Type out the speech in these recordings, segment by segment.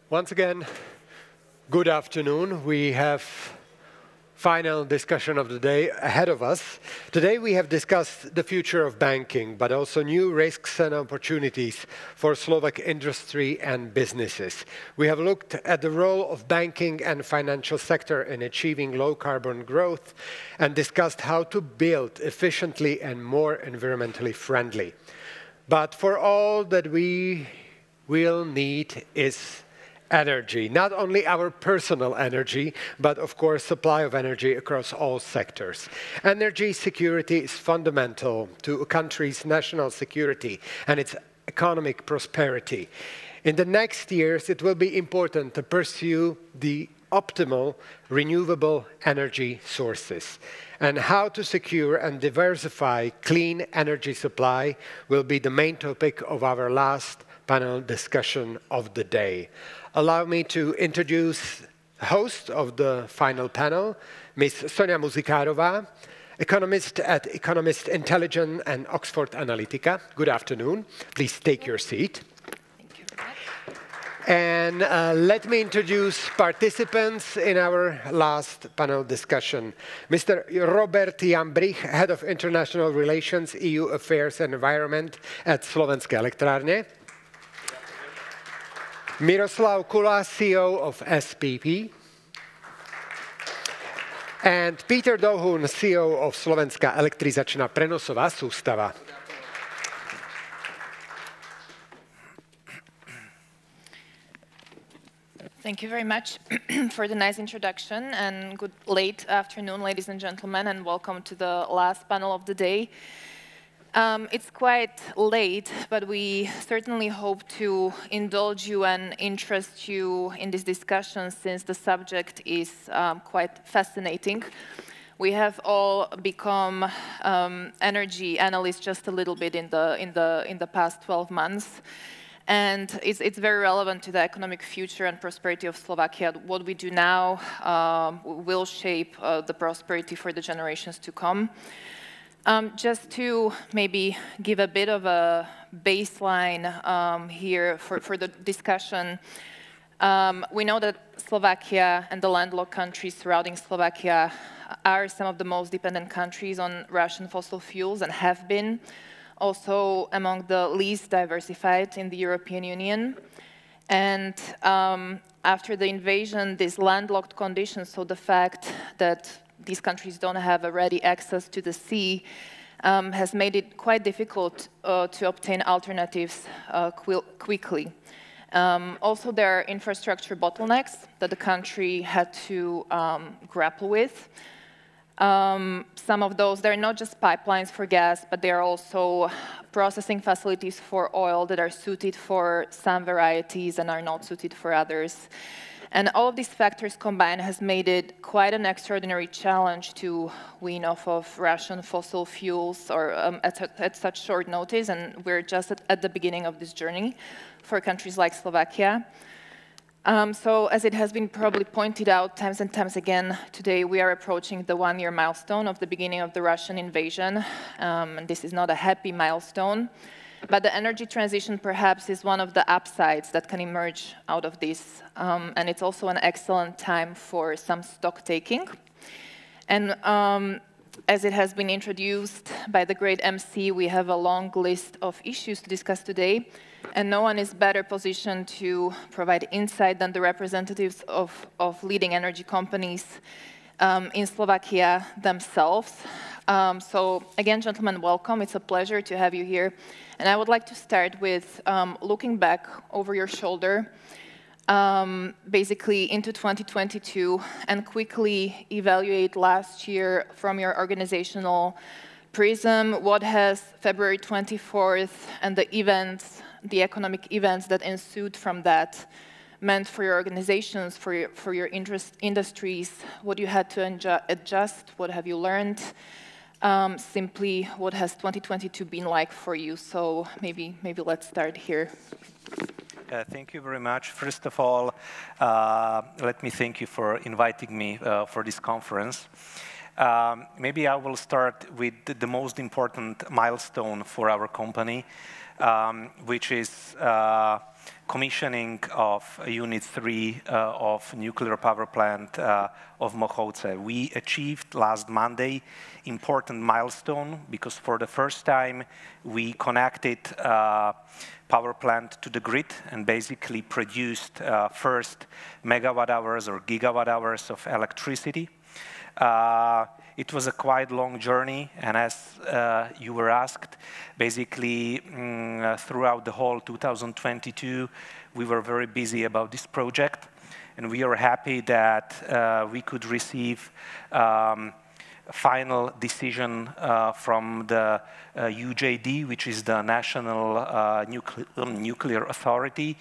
Once again, good afternoon. We have final discussion of the day ahead of us. Today we have discussed the future of banking, but also new risks and opportunities for Slovak industry and businesses. We have looked at the role of banking and financial sector in achieving low carbon growth and discussed how to build efficiently and more environmentally friendly. But for all that we will need is energy, not only our personal energy, but of course supply of energy across all sectors. Energy security is fundamental to a country's national security and its economic prosperity. In the next years, it will be important to pursue the optimal renewable energy sources. And how to secure and diversify clean energy supply will be the main topic of our last panel discussion of the day. Allow me to introduce the host of the final panel, Ms. Sonia Muzikárova, economist at Economist Intelligence and Oxford Analytica. Good afternoon. Please take your seat. Thank you very much. And let me introduce participants in our last panel discussion. Mr. Robert Jambrich, Head of International Relations, EU Affairs and Environment at Slovenské elektrárne. Miroslav Kula, CEO of SPP. And Peter Dohun, CEO of Slovenská elektrizačná prenosová sústava. Thank you very much for the nice introduction, and good late afternoon, ladies and gentlemen, and welcome to the last panel of the day. It's quite late, but we certainly hope to indulge you and interest you in this discussion since the subject is quite fascinating. We have all become energy analysts just a little bit in the past 12 months. And it's very relevant to the economic future and prosperity of Slovakia. What we do now will shape the prosperity for the generations to come. Just to maybe give a bit of a baseline here for the discussion, we know that Slovakia and the landlocked countries surrounding Slovakia are some of the most dependent countries on Russian fossil fuels and have been also among the least diversified in the European Union. And after the invasion, these landlocked conditions, so the fact that these countries don't have a ready access to the sea, has made it quite difficult to obtain alternatives quickly. Also, there are infrastructure bottlenecks that the country had to grapple with. Some of those, they're not just pipelines for gas, but they're also processing facilities for oil that are suited for some varieties and are not suited for others. And all of these factors combined has made it quite an extraordinary challenge to wean off of Russian fossil fuels or at such short notice, and we're just at the beginning of this journey for countries like Slovakia. So as it has been probably pointed out times and times again, today we are approaching the one-year milestone of the beginning of the Russian invasion. And this is not a happy milestone. But the energy transition perhaps is one of the upsides that can emerge out of this. And it's also an excellent time for some stock taking. And as it has been introduced by the great MC, we have a long list of issues to discuss today. And no one is better positioned to provide insight than the representatives of leading energy companies in Slovakia themselves. So again, gentlemen, welcome. It's a pleasure to have you here. And I would like to start with looking back over your shoulder, basically into 2022, and quickly evaluate last year from your organizational prism. What has February 24th and the events, the economic events that ensued from that meant for your organizations, for your industries? What you had to adjust? What have you learned? Simply, what has 2022 been like for you? So maybe let's start here. Thank you very much. First of all, let me thank you for inviting me for this conference. Maybe I will start with the most important milestone for our company. which is commissioning of Unit 3 of nuclear power plant of Mochoce. We achieved last Monday important milestone because for the first time we connected power plant to the grid and basically produced first megawatt hours or gigawatt hours of electricity. It was a quite long journey, and as you were asked, basically throughout the whole 2022, we were very busy about this project, and we are happy that we could receive final decision from the UJD, which is the National Nuclear Authority,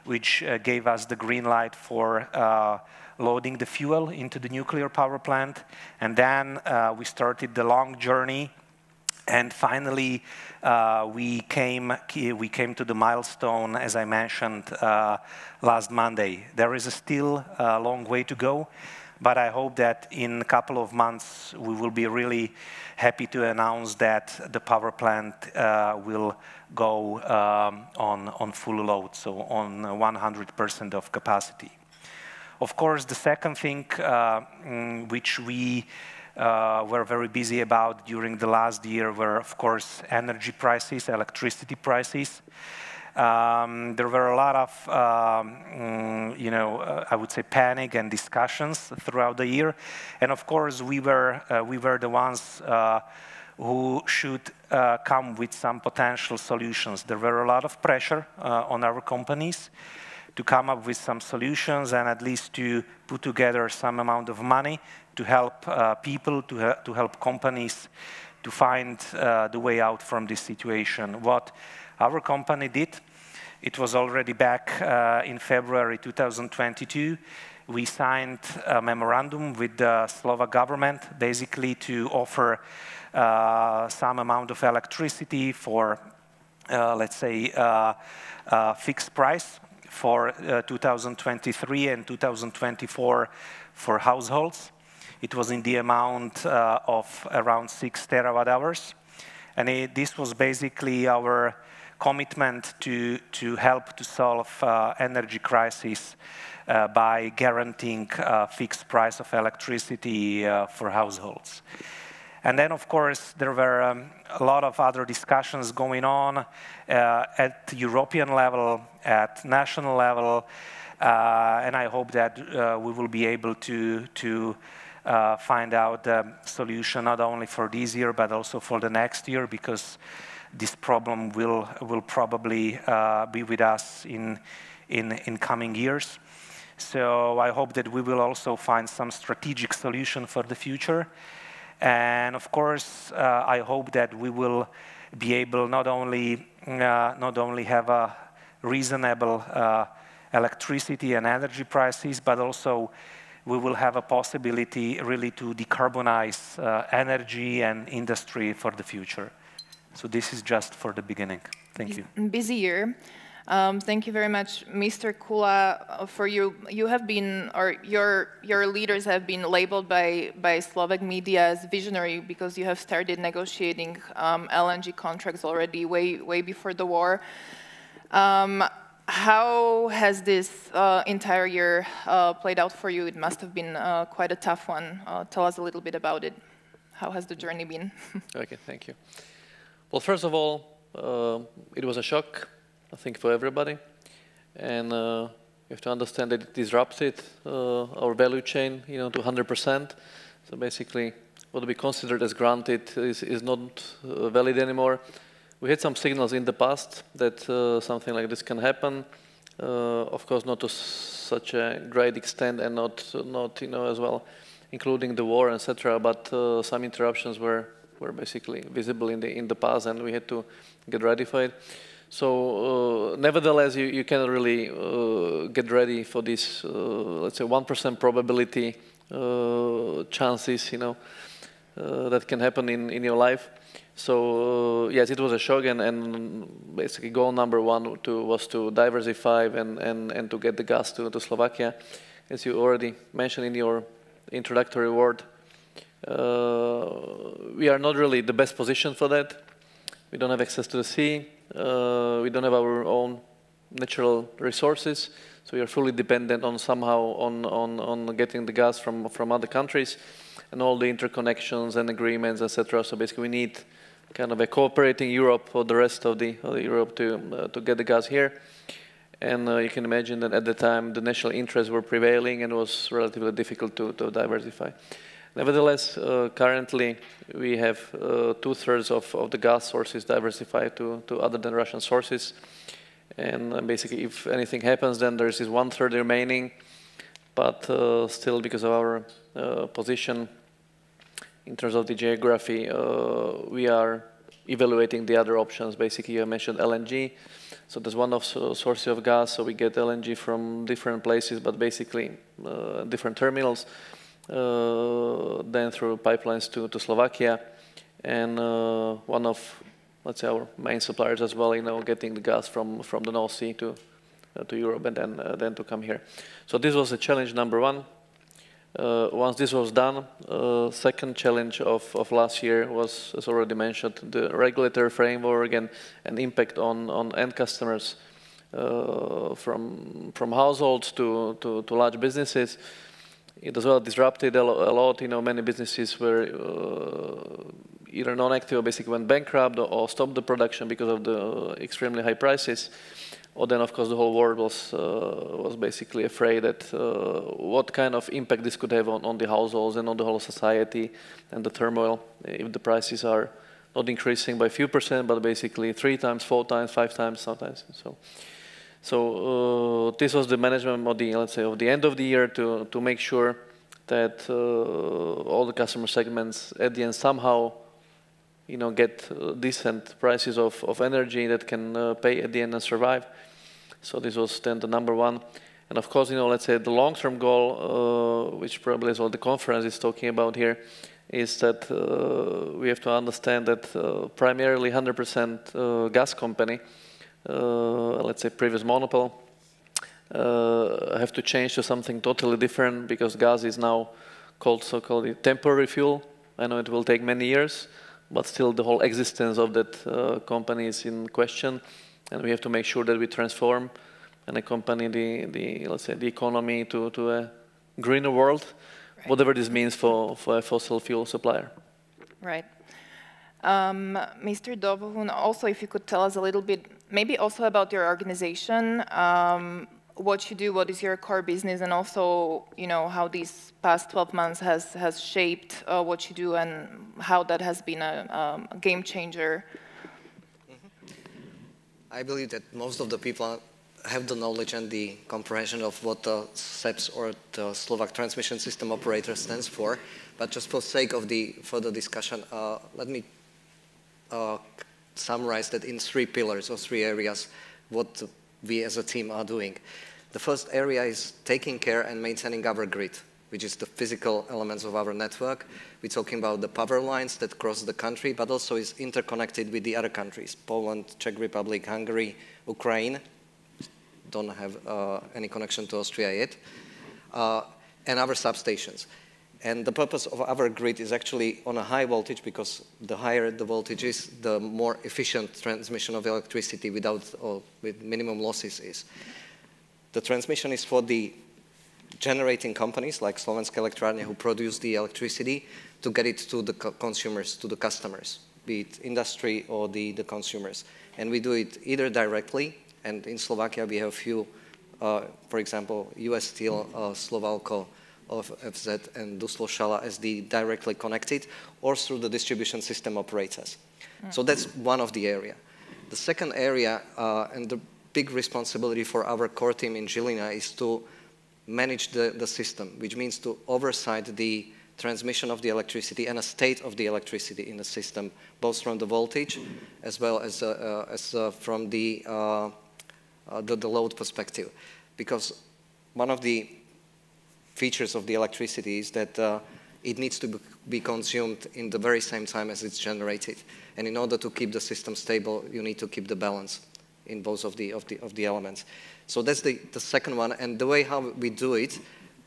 which gave us the green light for loading the fuel into the nuclear power plant. And then we started the long journey, and finally we came to the milestone, as I mentioned, last Monday. There is still a long way to go, but I hope that in a couple of months we will be really happy to announce that the power plant will go on full load, so on 100% of capacity. Of course, the second thing which we were very busy about during the last year were, of course, energy prices, electricity prices. There were a lot of, I would say, panic and discussions throughout the year. And of course, we were the ones who should come with some potential solutions. There were a lot of pressure on our companies to come up with some solutions and at least to put together some amount of money to help people, to help companies to find the way out from this situation. What our company did, it was already back in February 2022. We signed a memorandum with the Slovak government, basically to offer some amount of electricity for, let's say, fixed price for 2023 and 2024 for households. It was in the amount of around 6 terawatt hours. And this was basically our commitment to help to solve energy crisis by guaranteeing fixed price of electricity for households. And then, of course, there were a lot of other discussions going on at the European level, at national level, and I hope that we will be able to find out a solution not only for this year, but also for the next year, because this problem will probably be with us in coming years. So I hope that we will also find some strategic solution for the future. And of course, I hope that we will be able not only have a reasonable electricity and energy prices, but also we will have a possibility really to decarbonize energy and industry for the future. So this is just for the beginning. Thank you. Busy year. Thank you very much, Mr. Kula. For you have been, or your leaders have been labeled by Slovak media as visionary because you have started negotiating LNG contracts already way before the war. How has this entire year played out for you? It must have been quite a tough one. Tell us a little bit about it. How has the journey been? Okay, thank you. Well, first of all, it was a shock, I think, for everybody. And you have to understand that it disrupted our value chain, to 100%. So basically, what we considered as granted is not valid anymore. We had some signals in the past that something like this can happen. Of course, not to such a great extent, and not as well, including the war, etc. But some interruptions were basically visible in the past, and we had to get ready for it. So nevertheless, you cannot really get ready for this, let's say, 1% probability chances, that can happen in your life. So yes, it was a shock, and basically goal number one was to diversify and to get the gas to Slovakia. As you already mentioned in your introductory word, we are not really the best position for that. We don't have access to the sea. we don't have our own natural resources, so we are fully dependent on somehow on getting the gas from other countries and all the interconnections and agreements, etc. So basically, we need kind of a cooperating Europe for the rest of the Europe to get the gas here. And you can imagine that at the time, the national interests were prevailing and it was relatively difficult to diversify. Nevertheless, currently, we have 2/3 of the gas sources diversified to other than Russian sources. And basically, if anything happens, then there is this 1/3 remaining. But still, because of our position in terms of the geography, we are evaluating the other options. Basically, you mentioned LNG. So there's one of sources of gas, so we get LNG from different places, but basically different terminals, then through pipelines to Slovakia. And one of, let's say, our main suppliers as well, getting the gas from the North Sea to Europe and then to come here. So this was a challenge number one. Once this was done, second challenge of last year was, as already mentioned, the regulatory framework and impact on end customers, from households to large businesses. It as well disrupted a lot. Many businesses were either non-active or basically went bankrupt or stopped the production because of the extremely high prices. Or then, of course, the whole world was basically afraid that what kind of impact this could have on the households and on the whole society and the turmoil if the prices are not increasing by a few percent, but basically 3 times, 4 times, 5 times sometimes. So this was the management of the, let's say, of the end of the year to make sure that all the customer segments at the end somehow get decent prices of energy that can pay at the end and survive. So this was then the number one. And of course, let's say the long-term goal, which probably is what the conference is talking about here, is that we have to understand that primarily 100% gas company, let's say previous monopoly, have to change to something totally different because gas is now called so-called temporary fuel. I know it will take many years, but still the whole existence of that company is in question, and we have to make sure that we transform and accompany the let's say the economy to a greener world, right, whatever this means for a fossil fuel supplier. Right. Mr. Dovohun, also if you could tell us a little bit, maybe also about your organization, what you do, what is your core business, and also, how these past 12 months has shaped what you do and how that has been a game changer. I believe that most of the people have the knowledge and the comprehension of what the SEPS or the Slovak Transmission System Operator stands for, but just for sake of the further discussion, let me summarize that in 3 pillars or 3 areas what we as a team are doing. The first area is taking care and maintaining our grid, which is the physical elements of our network. We're talking about the power lines that cross the country, but also is interconnected with the other countries, Poland, Czech Republic, Hungary, Ukraine. Don't have any connection to Austria yet. And our substations. And the purpose of our grid is actually on a high voltage, because the higher the voltage is, the more efficient transmission of electricity with minimum losses is. The transmission is for the generating companies like Slovenské elektrárne, who produce the electricity, to get it to the consumers, to the customers, be it industry or the consumers. And we do it either directly, and in Slovakia we have a few, for example, US Steel, Slovalco, of FZ and Duslo-Šala as the directly connected, or through the distribution system operators. So that's one of the area. The second area, and the big responsibility for our core team in Žilina, is to manage the system, which means to oversight the transmission of the electricity and a state of the electricity in the system, both from the voltage as well as from the load perspective. Because one of the features of the electricity is that it needs to be consumed in the very same time as it's generated. And in order to keep the system stable, you need to keep the balance in both of the elements. So that's the second one. And the way how we do it,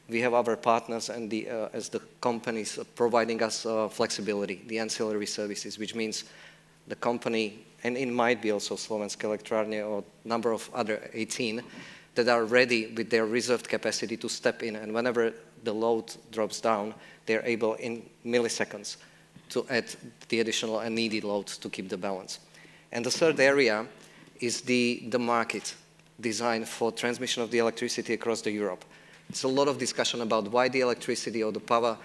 we have our partners and as the companies providing us flexibility, the ancillary services, which means the company and it might be also Slovenské elektrárne or number of other 18 that are ready with their reserved capacity to step in, and whenever the load drops down, they're able in milliseconds to add the additional and needed loads to keep the balance. And the third area is the market design for transmission of the electricity across the Europe. There's a lot of discussion about why the electricity or the power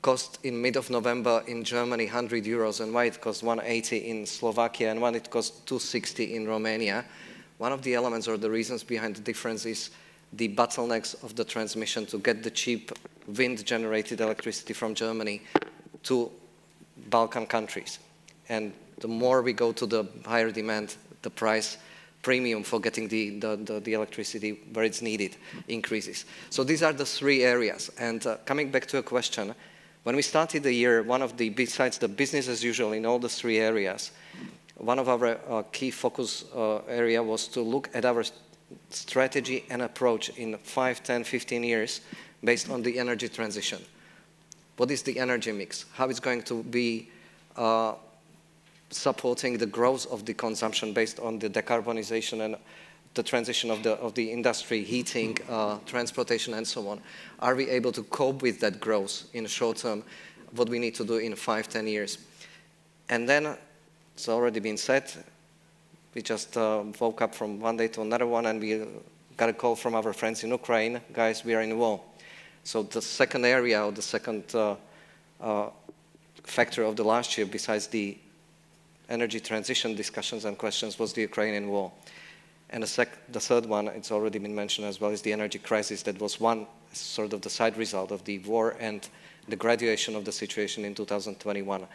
cost in mid of November in Germany 100 euros and why it cost 180 in Slovakia and why it cost 260 in Romania. One of the elements or the reasons behind the difference is the bottlenecks of the transmission to get the cheap wind-generated electricity from Germany to Balkan countries. And the more we go to the higher demand, the price premium for getting the electricity where it's needed increases. So these are the three areas. And coming back to a question, when we started the year, one of the, besides the business as usual in all the three areas, one of our key focus area was to look at our strategy and approach in 5, 10, 15 years based on the energy transition. What is the energy mix? How it's going to be supporting the growth of the consumption based on the decarbonization and the transition of the industry, heating, transportation, and so on. Are we able to cope with that growth in the short term, what we need to do in 5, 10 years? And then, it's already been said, we just woke up from one day to another one and we got a call from our friends in Ukraine, guys, we are in war. So the second area, or the second factor of the last year, besides the energy transition discussions and questions, was the Ukrainian war. And the third one, it's already been mentioned as well, is the energy crisis. That was one sort of the side result of the war and the graduation of the situation in 2021.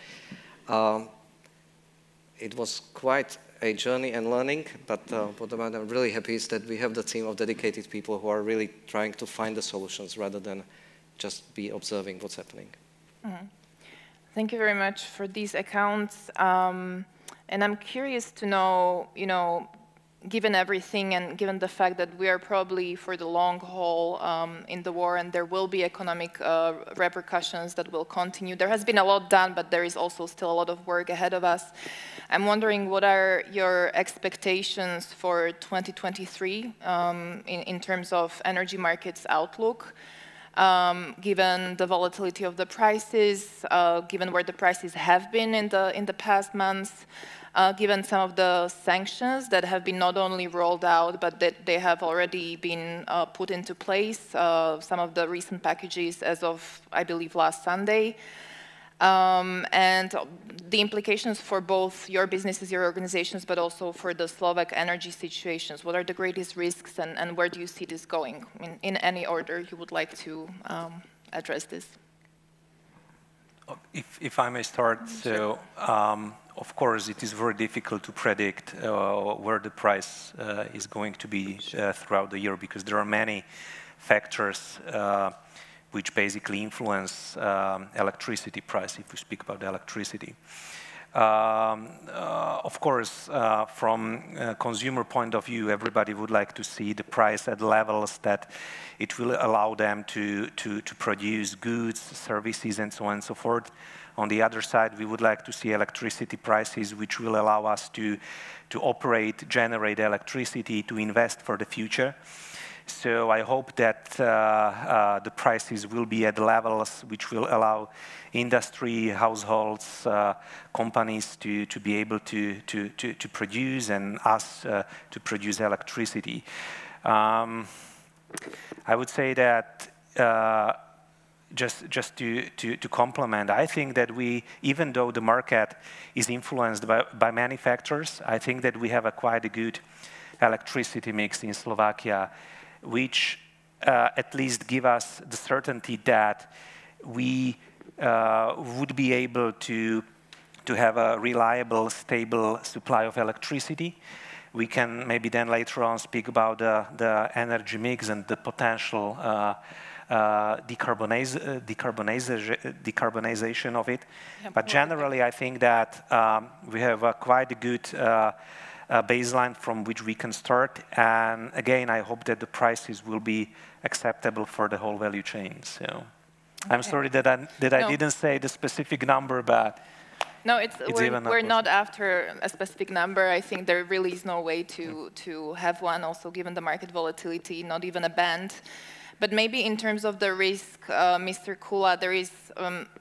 It was quite a journey and learning, but what I'm really happy is that we have the team of dedicated people who are really trying to find the solutions rather than just be observing what's happening. Mm-hmm. Thank you very much for these accounts. And I'm curious to know, given everything and given the fact that we are probably for the long haul in the war and there will be economic repercussions that will continue. There has been a lot done, but there is also still a lot of work ahead of us. I'm wondering, what are your expectations for 2023 in terms of energy markets outlook? Given the volatility of the prices, given where the prices have been in the past months, given some of the sanctions that have been not only rolled out, but that they have already been put into place, some of the recent packages as of, I believe, last Sunday, and the implications for both your businesses, your organizations, but also for the Slovak energy situations. What are the greatest risks and where do you see this going? In any order you would like to address this? If I may start, so of course it is very difficult to predict where the price is going to be throughout the year, because there are many factors which basically influence electricity price, if we speak about electricity. Of course, from a consumer point of view, everybody would like to see the price at levels that it will allow them to produce goods, services, and so on and so forth. On the other side, we would like to see electricity prices which will allow us to operate, generate electricity, to invest for the future. So I hope that the prices will be at levels which will allow industry, households, companies to be able to produce, and us to produce electricity. I would say that just to complement, I think that we, even though the market is influenced by many factors, I think that we have a quite a good electricity mix in Slovakia, which at least give us the certainty that we would be able to have a reliable, stable supply of electricity. We can maybe then later on speak about the energy mix and the potential decarbonization of it. But generally, I think that we have a quite a good baseline from which we can start. And again, I hope that the prices will be acceptable for the whole value chain. So I'm sorry that I didn't say the specific number, but No, even we're not after a specific number. I think there really is no way to have one, also given the market volatility, not even a band. But maybe in terms of the risk, Mr. Kula, there is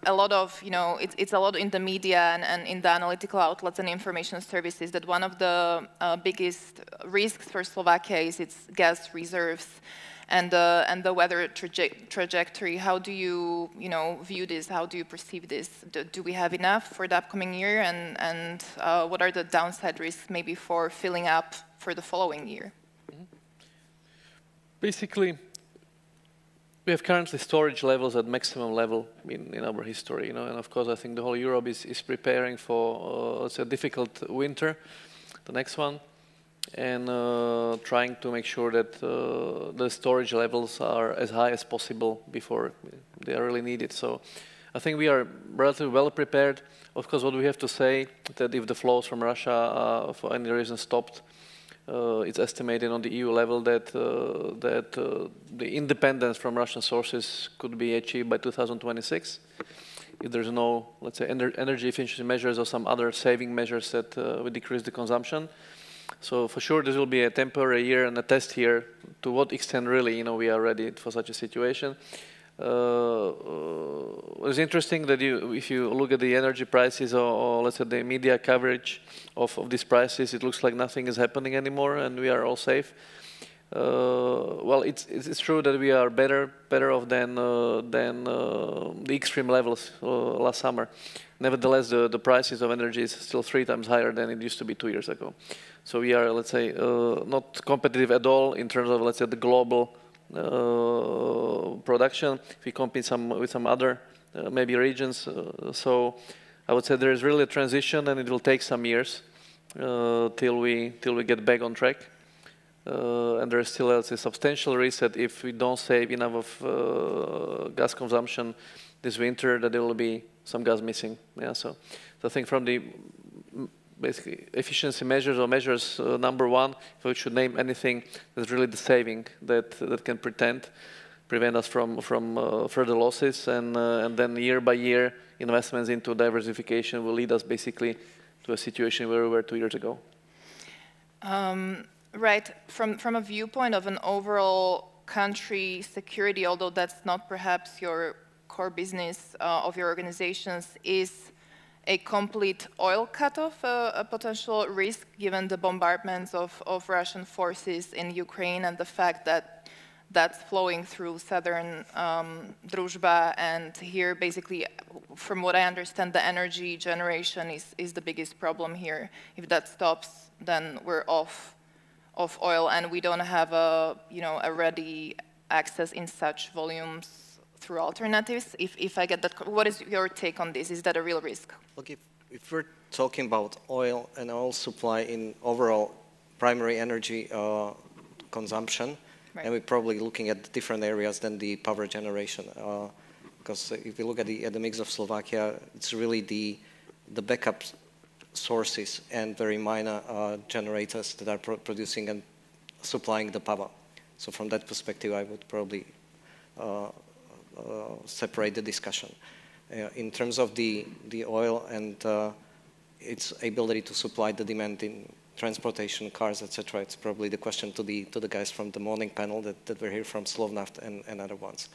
a lot of, it's a lot in the media and in the analytical outlets and information services that one of the biggest risks for Slovakia is its gas reserves and the weather trajectory. How do you, view this? How do you perceive this? Do we have enough for the upcoming year? And what are the downside risks maybe for filling up for the following year? Basically, we have currently storage levels at maximum level in our history, and of course I think the whole Europe is preparing for let's say a difficult winter, the next one, and trying to make sure that the storage levels are as high as possible before they are really needed. So I think we are relatively well prepared. Of course, what we have to say that if the flows from Russia for any reason stopped, it's estimated on the EU level that the independence from Russian sources could be achieved by 2026 if there's no, let's say, energy efficiency measures or some other saving measures that would decrease the consumption. So for sure, this will be a temporary year and a test year to what extent really, we are ready for such a situation. It's interesting that if you look at the energy prices or let's say the media coverage of these prices, it looks like nothing is happening anymore and we are all safe. Well, it's true that we are better off than the extreme levels last summer. Nevertheless, the prices of energy is still 3 times higher than it used to be 2 years ago. So we are, let's say, not competitive at all in terms of, let's say, the global production if we compete with some other maybe regions. So I would say there is really a transition and it will take some years till we get back on track. And there is still a substantial risk that if we don't save enough of gas consumption this winter, that there will be some gas missing. Yeah, so I think from the basically efficiency measures or measures number one, if we should name anything, that's really the saving that can prevent us from further losses, and then year by year investments into diversification will lead us basically to a situation where we were 2 years ago. Right. From a viewpoint of an overall country security, although that's not perhaps your core business of your organizations, is a complete oil cutoff a potential risk given the bombardments of Russian forces in Ukraine and the fact that that's flowing through southern Druzhba, and here basically, from what I understand, the energy generation is the biggest problem here. If that stops, then we're off oil and we don't have a ready access in such volumes through alternatives. If I get that, what is your take on this? Is that a real risk? Look, if we're talking about oil and oil supply in overall primary energy consumption, right, and we're probably looking at different areas than the power generation. Because if you look at the mix of Slovakia, it's really the backup sources and very minor generators that are producing and supplying the power. So from that perspective, I would probably separate the discussion. In terms of the oil and its ability to supply the demand in transportation, cars, etc., it's probably the question to the guys from the morning panel that were here from Slovnaft and other ones.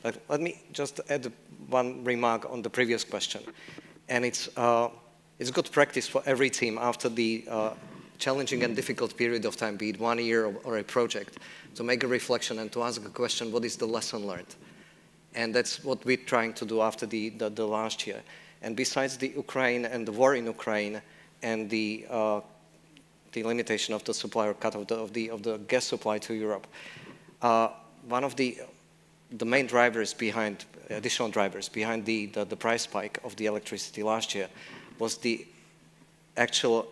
But let me just add one remark on the previous question, and it's good practice for every team after the challenging and difficult period of time, be it 1 year or a project, to make a reflection and to ask a question: what is the lesson learned? And that's what we're trying to do after the last year. And besides the Ukraine and the war in Ukraine and the limitation of the supply or cut of the gas supply to Europe, one of the main drivers behind, additional drivers behind the price spike of the electricity last year was the actual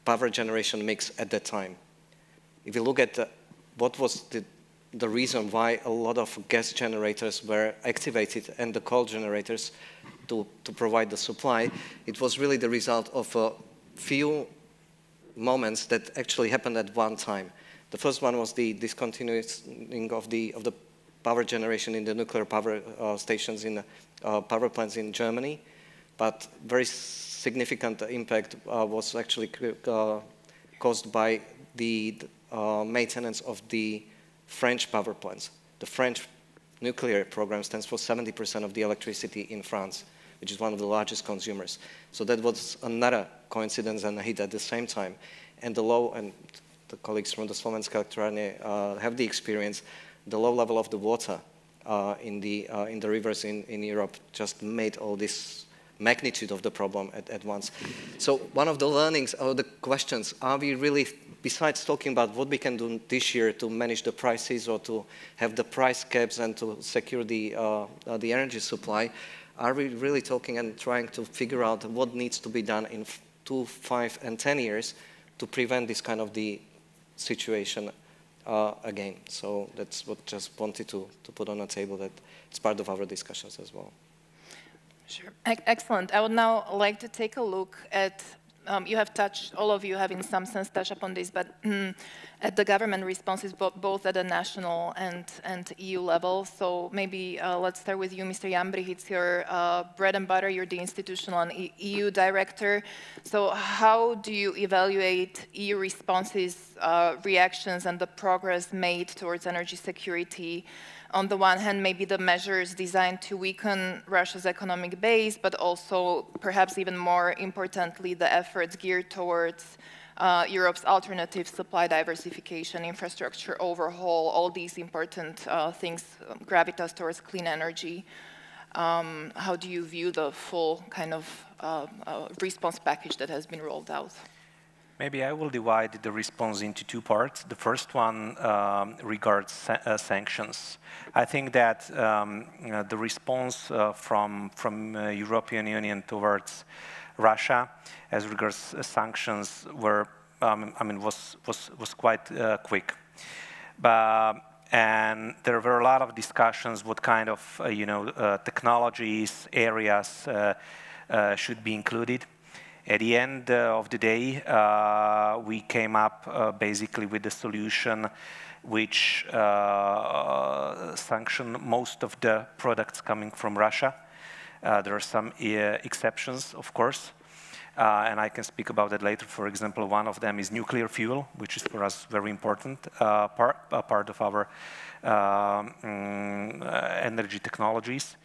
power generation mix at that time. If you look at what was the reason why a lot of gas generators were activated and the coal generators to provide the supply, it was really the result of a few moments that actually happened at one time. The first one was the discontinuing of the power generation in the nuclear power stations in power plants in Germany, but very significant impact was actually caused by the maintenance of the French power plants. The French nuclear program stands for 70% of the electricity in France, which is one of the largest consumers. So that was another coincidence and a hit at the same time. And the low, and the colleagues from the Slovenska elektrárne have the experience, the low level of the water in the rivers in Europe just made all this magnitude of the problem at once. So one of the learnings or the questions, are we really, besides talking about what we can do this year to manage the prices or to have the price caps and to secure the energy supply, are we really talking and trying to figure out what needs to be done in 2, 5, and 10 years to prevent this kind of the situation again? So that's what just wanted to put on the table, that it's part of our discussions as well. Sure. Excellent. I would now like to take a look at, you have touched, all of you have in some sense touched upon this, but at the government responses, both at the national and EU level. So maybe let's start with you, Mr. Jambrich. It's your bread and butter. You're the institutional and EU director. So how do you evaluate EU responses, reactions, and the progress made towards energy security? On the one hand, maybe the measures designed to weaken Russia's economic base, but also, perhaps even more importantly, the efforts geared towards Europe's alternative supply diversification, infrastructure overhaul, all these important things, gravitas towards clean energy. How do you view the full kind of response package that has been rolled out? Maybe I will divide the response into two parts. The first one regards sanctions. I think that the response from European Union towards Russia, as regards sanctions, were was quite quick. And there were a lot of discussions what kind of technologies, areas should be included. At the end of the day, we came up basically with a solution which sanctioned most of the products coming from Russia. There are some exceptions, of course, and I can speak about that later. For example, one of them is nuclear fuel, which is for us very important part of our energy technologies.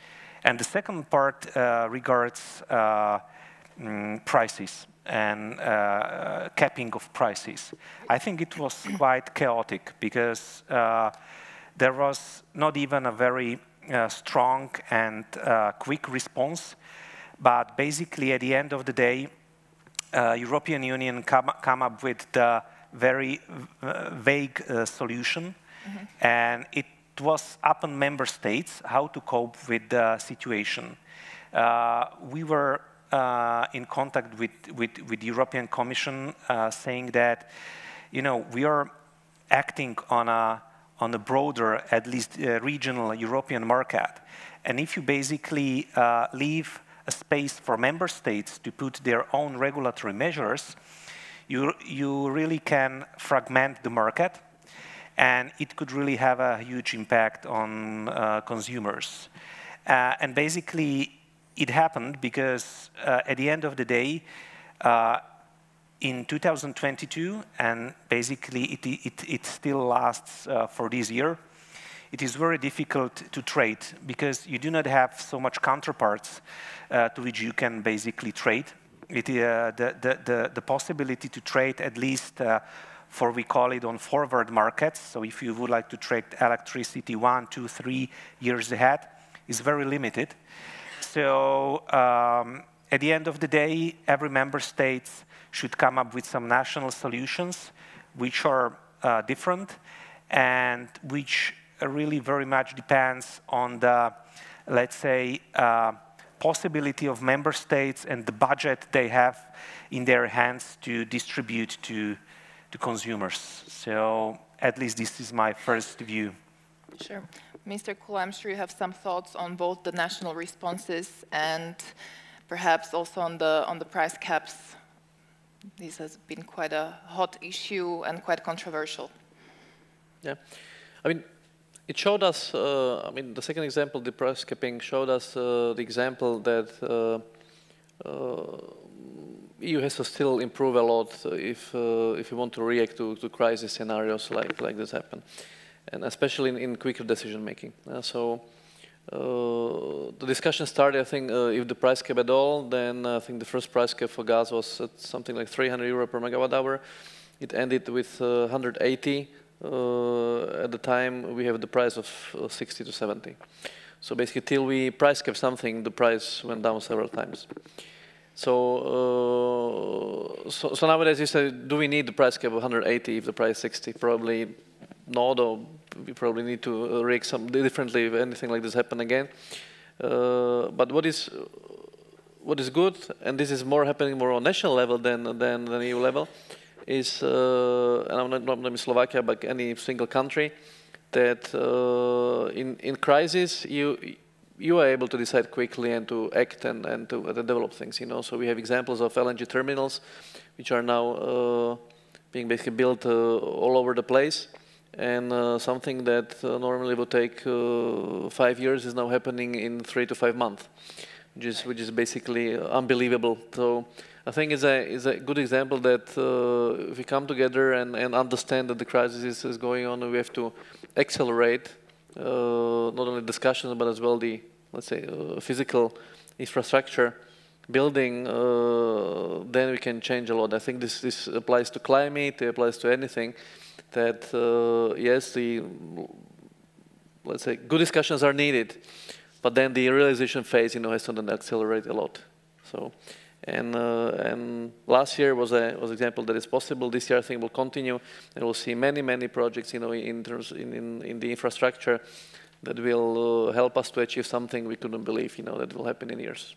And the second part regards prices and capping of prices. I think it was quite chaotic because there was not even a very strong and quick response, but basically at the end of the day, European Union come up with the very vague solution, and it was up on member states how to cope with the situation. We were in contact with the European Commission, saying that, we are acting on a broader, at least regional European market, and if you basically leave a space for member states to put their own regulatory measures, you really can fragment the market, and it could really have a huge impact on consumers. And basically, it happened because at the end of the day, in 2022, and basically it still lasts for this year, it is very difficult to trade because you do not have so much counterparts to which you can basically trade. The possibility to trade, at least for, we call it, on forward markets, so if you would like to trade electricity 1, 2, 3 years ahead, is very limited. So at the end of the day, every member state should come up with some national solutions which are different and which really very much depends on the, let's say, possibility of member states and the budget they have in their hands to distribute to consumers. So at least this is my first view. Sure. Mr. Kula, I'm sure you have some thoughts on both the national responses and perhaps also on the price caps. This has been quite a hot issue and quite controversial. Yeah, I mean, it showed us, the second example, the price capping, showed us the example that EU has to still improve a lot if you want to react to crisis scenarios like this happen, and especially in quicker decision making. The discussion started, I think, if the price cap at all, then I think the first price cap for gas was at something like 300 euro per megawatt hour. It ended with 180. At the time, we have the price of 60 to 70. So basically, till we price cap something, the price went down several times. So nowadays, you say, do we need the price cap of 180 if the price is 60? Probably not, or we probably need to react some differently if anything like this happen again. But what is good, and this is more happening more on national level than EU level, is, and I'm not in Slovakia, but any single country, that in crisis you are able to decide quickly and to act and to develop things. So we have examples of LNG terminals, which are now being basically built all over the place. And something that normally would take 5 years is now happening in 3 to 5 months, which is basically unbelievable. So I think it's a good example that if we come together and understand that the crisis is going on, we have to accelerate not only discussions but as well the, let's say, physical infrastructure building. Then we can change a lot. I think this applies to climate. It applies to anything. That yes, let's say good discussions are needed, but then the realization phase, has to then accelerate a lot. So, and last year was an example that is possible. This year, I think, will continue, and we'll see many projects, in the infrastructure that will help us to achieve something we couldn't believe, that will happen in years.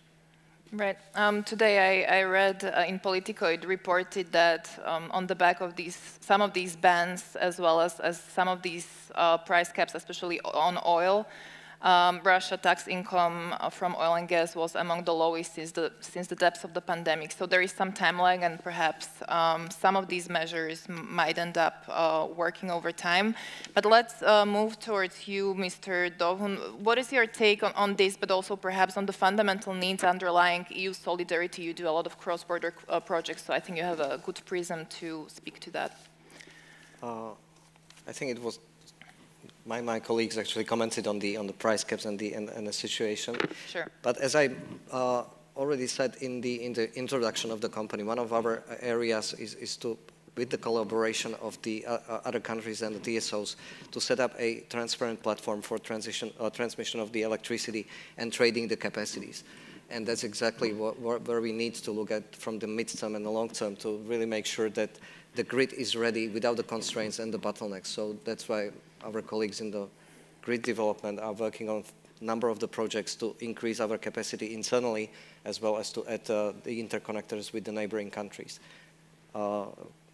Right. Today I read in Politico, it reported that on the back of some of these bans, as well as some of these price caps, especially on oil, Russia tax income from oil and gas was among the lowest since the depths of the pandemic. So there is some time lag, and perhaps some of these measures might end up working over time. But let's move towards you, Mr. Dovhun. What is your take on this, but also perhaps on the fundamental needs underlying EU solidarity? You do a lot of cross-border projects, so I think you have a good prism to speak to that. I think it was my colleagues actually commented on the price caps and the situation. Sure. But as I already said in the introduction of the company, one of our areas is to, with the collaboration of the other countries and the TSOs, to set up a transparent platform for transmission of the electricity and trading the capacities. And that's exactly where we need to look at from the mid-term and the long-term to really make sure that the grid is ready without the constraints and the bottlenecks. So that's why our colleagues in the grid development are working on a number of the projects to increase our capacity internally, as well as to add the interconnectors with the neighboring countries.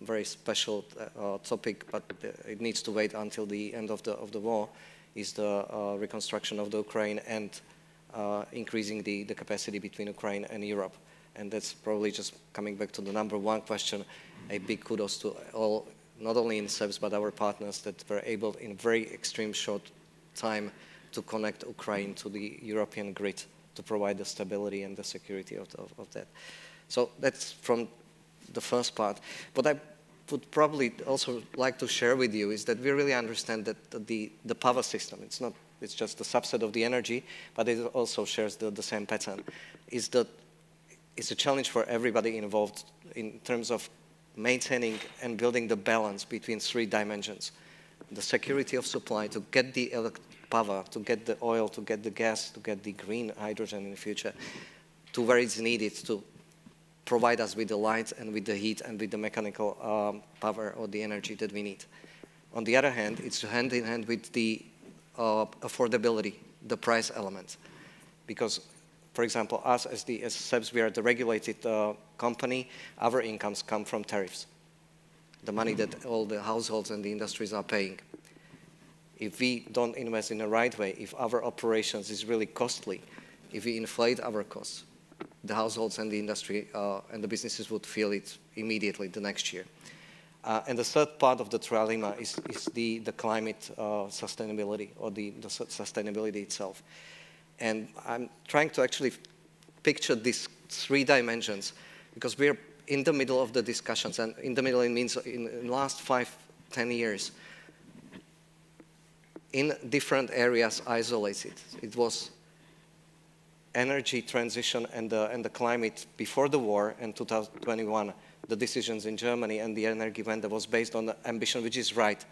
Very special topic, but it needs to wait until the end of the war, is the reconstruction of the Ukraine and increasing the capacity between Ukraine and Europe. And that's probably just coming back to the #1 question, a big kudos to all, not only in SEBS, but our partners that were able in very extreme short time to connect Ukraine to the European grid to provide the stability and the security of that. So that's from the first part. What I would probably also like to share with you is that we really understand that the power system, it's just a subset of the energy, but it also shares the same pattern, it's a challenge for everybody involved in terms of maintaining and building the balance between 3 dimensions. The security of supply to get the power, to get the oil, to get the gas, to get the green hydrogen in the future, to where it's needed to provide us with the light and with the heat and with the mechanical power or the energy that we need. On the other hand, it's hand in hand with the affordability, the price element. Because, for example, us as SEBS, we are the regulated company, our incomes come from tariffs, the money that all the households and the industries are paying. If we don't invest in the right way, if our operations is really costly, if we inflate our costs, the households and the industry and the businesses would feel it immediately the next year. And the third part of the trilemma is the climate sustainability, or the sustainability itself. And I'm trying to actually picture this three dimensions, because we're in the middle of the discussions, and in the middle it means in the last 5-10 years, in different areas isolated. It was energy transition and the climate before the war in 2021, the decisions in Germany and the Energiewende was based on the ambition, which is right.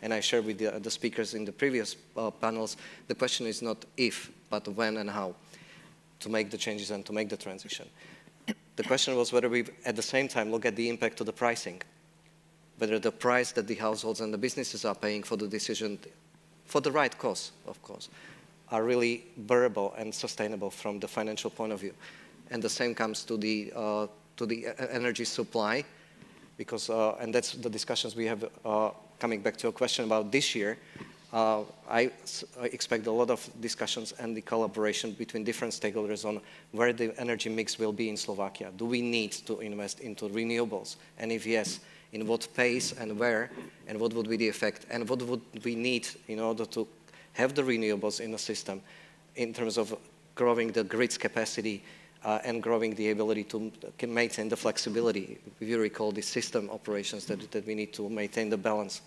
And I shared with the speakers in the previous panels, the question is not if, but when and how to make the changes and to make the transition. The question was whether we, at the same time, look at the impact to the pricing, whether the price that the households and the businesses are paying for the decision, for the right cause, of course, are really bearable and sustainable from the financial point of view. And the same comes to the energy supply, because, and that's the discussions we have, coming back to a question about this year, I expect a lot of discussions and the collaboration between different stakeholders on where the energy mix will be in Slovakia. Do we need to invest into renewables? And if yes, in what pace and where, and what would be the effect? And what would we need in order to have the renewables in the system in terms of growing the grid's capacity and growing the ability to maintain the flexibility? If you recall the system operations that we need to maintain the balance,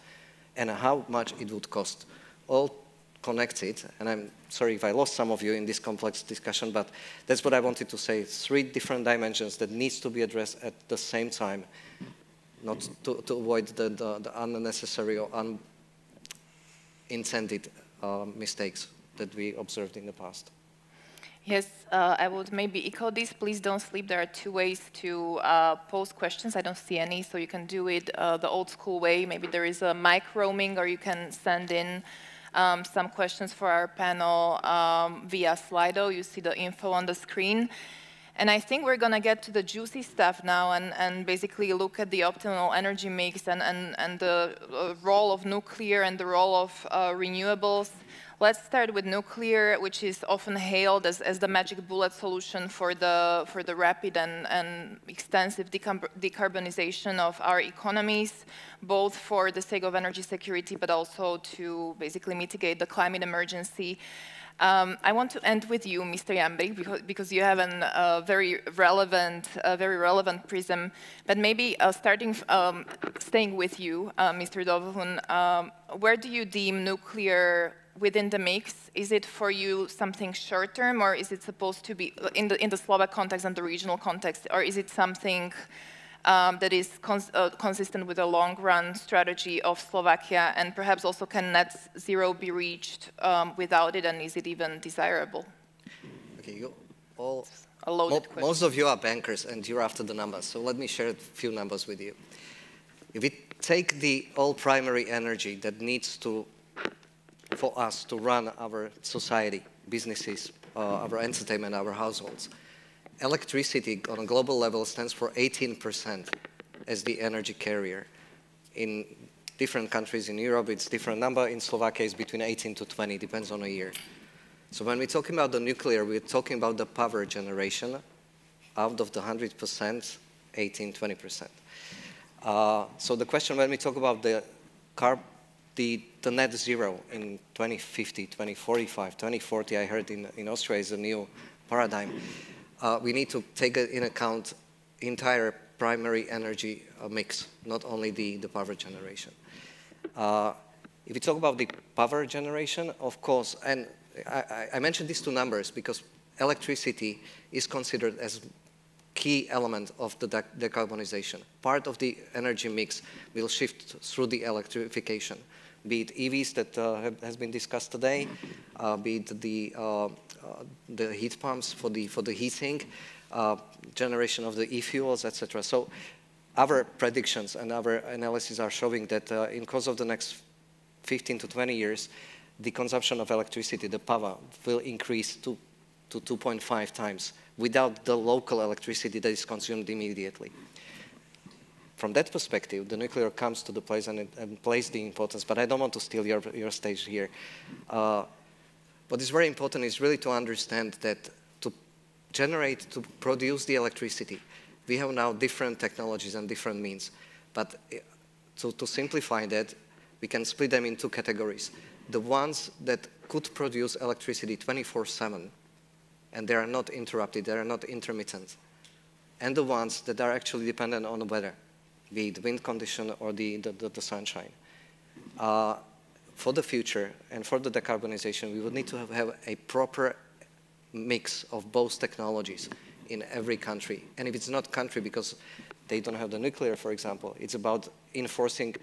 and how much it would cost. All connected, and I'm sorry if I lost some of you in this complex discussion, but that's what I wanted to say. Three different dimensions that needs to be addressed at the same time, not to avoid the unnecessary or unintended mistakes that we observed in the past. Yes, I would maybe echo this. Please don't sleep. There are two ways to pose questions. I don't see any, so you can do it the old school way. Maybe there is a mic roaming, or you can send in some questions for our panel via Slido. You see the info on the screen. And I think we're going to get to the juicy stuff now and basically look at the optimal energy mix and the role of nuclear and the role of renewables. Let's start with nuclear, which is often hailed as the magic bullet solution for the rapid and extensive decarbonization of our economies, both for the sake of energy security, but also to basically mitigate the climate emergency. I want to end with you, Mr. Jambrik, because you have a very relevant prism. But maybe staying with you, Mr. Dovhun, where do you deem nuclear within the mix? Is it for you something short term, or is it supposed to be in the Slovak context and the regional context, or is it something that is consistent with a long-run strategy of Slovakia, and perhaps also can net zero be reached without it, and is it even desirable? Okay, you all, a loaded question. Most of you are bankers and you're after the numbers, so let me share a few numbers with you. If we take the all primary energy that needs to, for us to run our society, businesses, our entertainment, our households, electricity on a global level stands for 18% as the energy carrier. In different countries in Europe, it's a different number. In Slovakia, it's between 18 to 20, depends on a year. So when we're talking about the nuclear, we're talking about the power generation. Out of the 100%, 18-20%. So the question when we talk about the net zero in 2050, 2045, 2040, I heard in Austria is a new paradigm. We need to take in account entire primary energy mix, not only the power generation. If we talk about the power generation, of course, and I mentioned these two numbers because electricity is considered as key element of the decarbonization. Part of the energy mix will shift through the electrification, be it EVs that has been discussed today, be it the heat pumps for the heating, generation of the e-fuels, etc. So our predictions and our analysis are showing that in course of the next 15 to 20 years, the consumption of electricity, the power, will increase to 2.5 times without the local electricity that is consumed immediately. From that perspective, the nuclear comes to the place and plays the importance, but I don't want to steal your stage here. What is very important is really to understand that to produce the electricity, we have now different technologies and different means. But to simplify that, we can split them in two categories. The ones that could produce electricity 24/7, and they are not interrupted, they are not intermittent, and the ones that are actually dependent on the weather, be it wind condition or the sunshine. For the future and for the decarbonization, we would need to have a proper mix of both technologies in every country. And if it's not country because they don't have the nuclear, for example, it's about enforcing,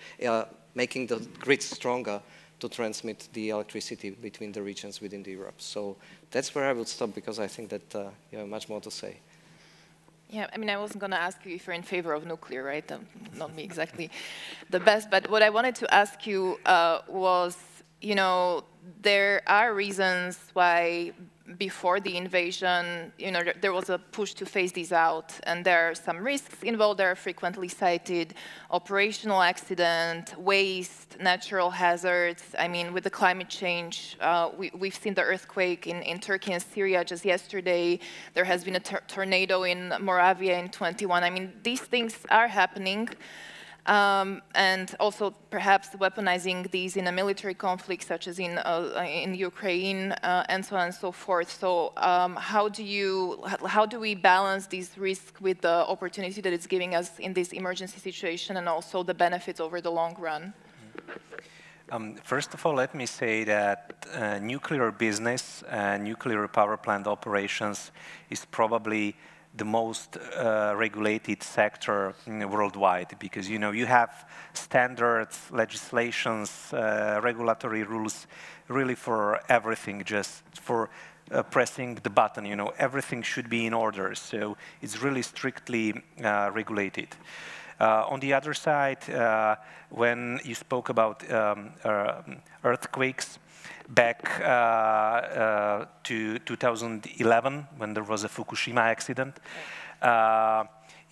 making the grid stronger to transmit the electricity between the regions within Europe. So that's where I would stop, because I think that you have much more to say. Yeah, I mean, I wasn't going to ask you if you're in favor of nuclear, right? Not me exactly the best. But what I wanted to ask you was, you know, there are reasons why before the invasion, you know, there was a push to phase these out, and there are some risks involved that are frequently cited: operational accident, waste, natural hazards. I mean, with the climate change, we've seen the earthquake in Turkey and Syria just yesterday. There has been a tornado in Moravia in 21. I mean, these things are happening. And also perhaps weaponizing these in a military conflict, such as in Ukraine, and so on and so forth. So how do we balance these risks with the opportunity that it's giving us in this emergency situation, and also the benefits over the long run? First of all, let me say that nuclear business and nuclear power plant operations is probably the most regulated sector worldwide, because you have standards, legislations, regulatory rules, really for everything, just for pressing the button. Everything should be in order. So it's really strictly regulated. On the other side, when you spoke about earthquakes, back to 2011, when there was a Fukushima accident,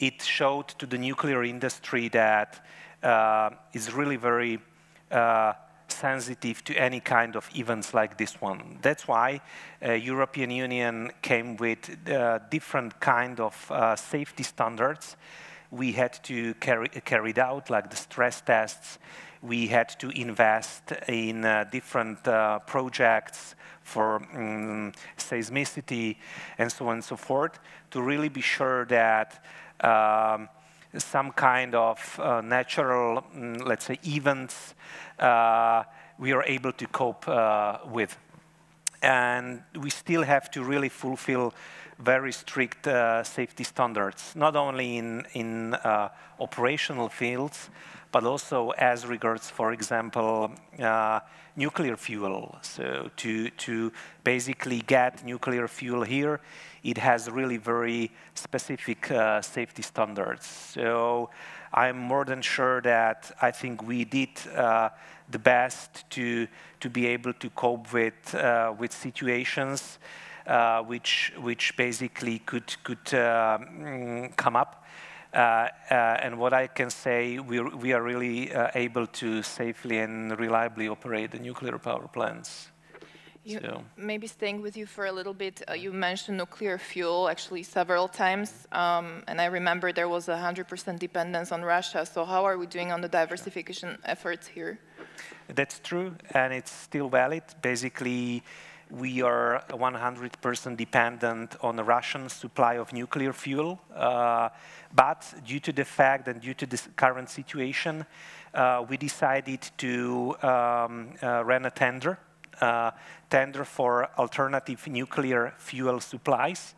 it showed to the nuclear industry that it's really very sensitive to any kind of events like this one. That's why European Union came with different kind of safety standards. We had to carry it out, like the stress tests. We had to invest in different projects for seismicity and so on and so forth, to really be sure that some kind of natural, let's say, events we are able to cope with. And we still have to really fulfill very strict safety standards, not only in operational fields, but also as regards, for example, nuclear fuel. So to basically get nuclear fuel here, it has really very specific safety standards. So I'm more than sure that I think we did the best to be able to cope with situations which basically could come up. And what I can say, we are really able to safely and reliably operate the nuclear power plants. Maybe staying with you for a little bit, you mentioned nuclear fuel actually several times, and I remember there was 100% dependence on Russia. So how are we doing on the diversification efforts here? That's true, and it's still valid. Basically, we are 100% dependent on the Russian supply of nuclear fuel. But due to the fact and due to this current situation, we decided to run a tender for alternative nuclear fuel supplies.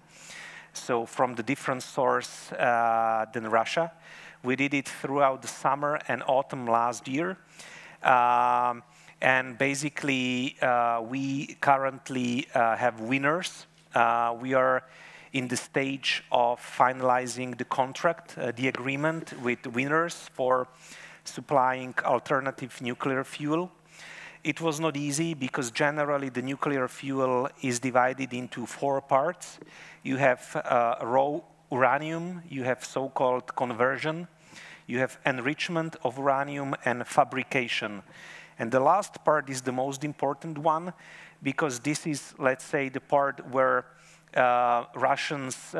So from the different source than Russia. We did it throughout the summer and autumn last year. And basically, we currently have winners. We are in the stage of finalizing the contract, the agreement with winners for supplying alternative nuclear fuel. It was not easy because generally the nuclear fuel is divided into 4 parts. You have raw uranium, you have so-called conversion, you have enrichment of uranium, and fabrication. And the last part is the most important one, because this is, let's say, the part where Russians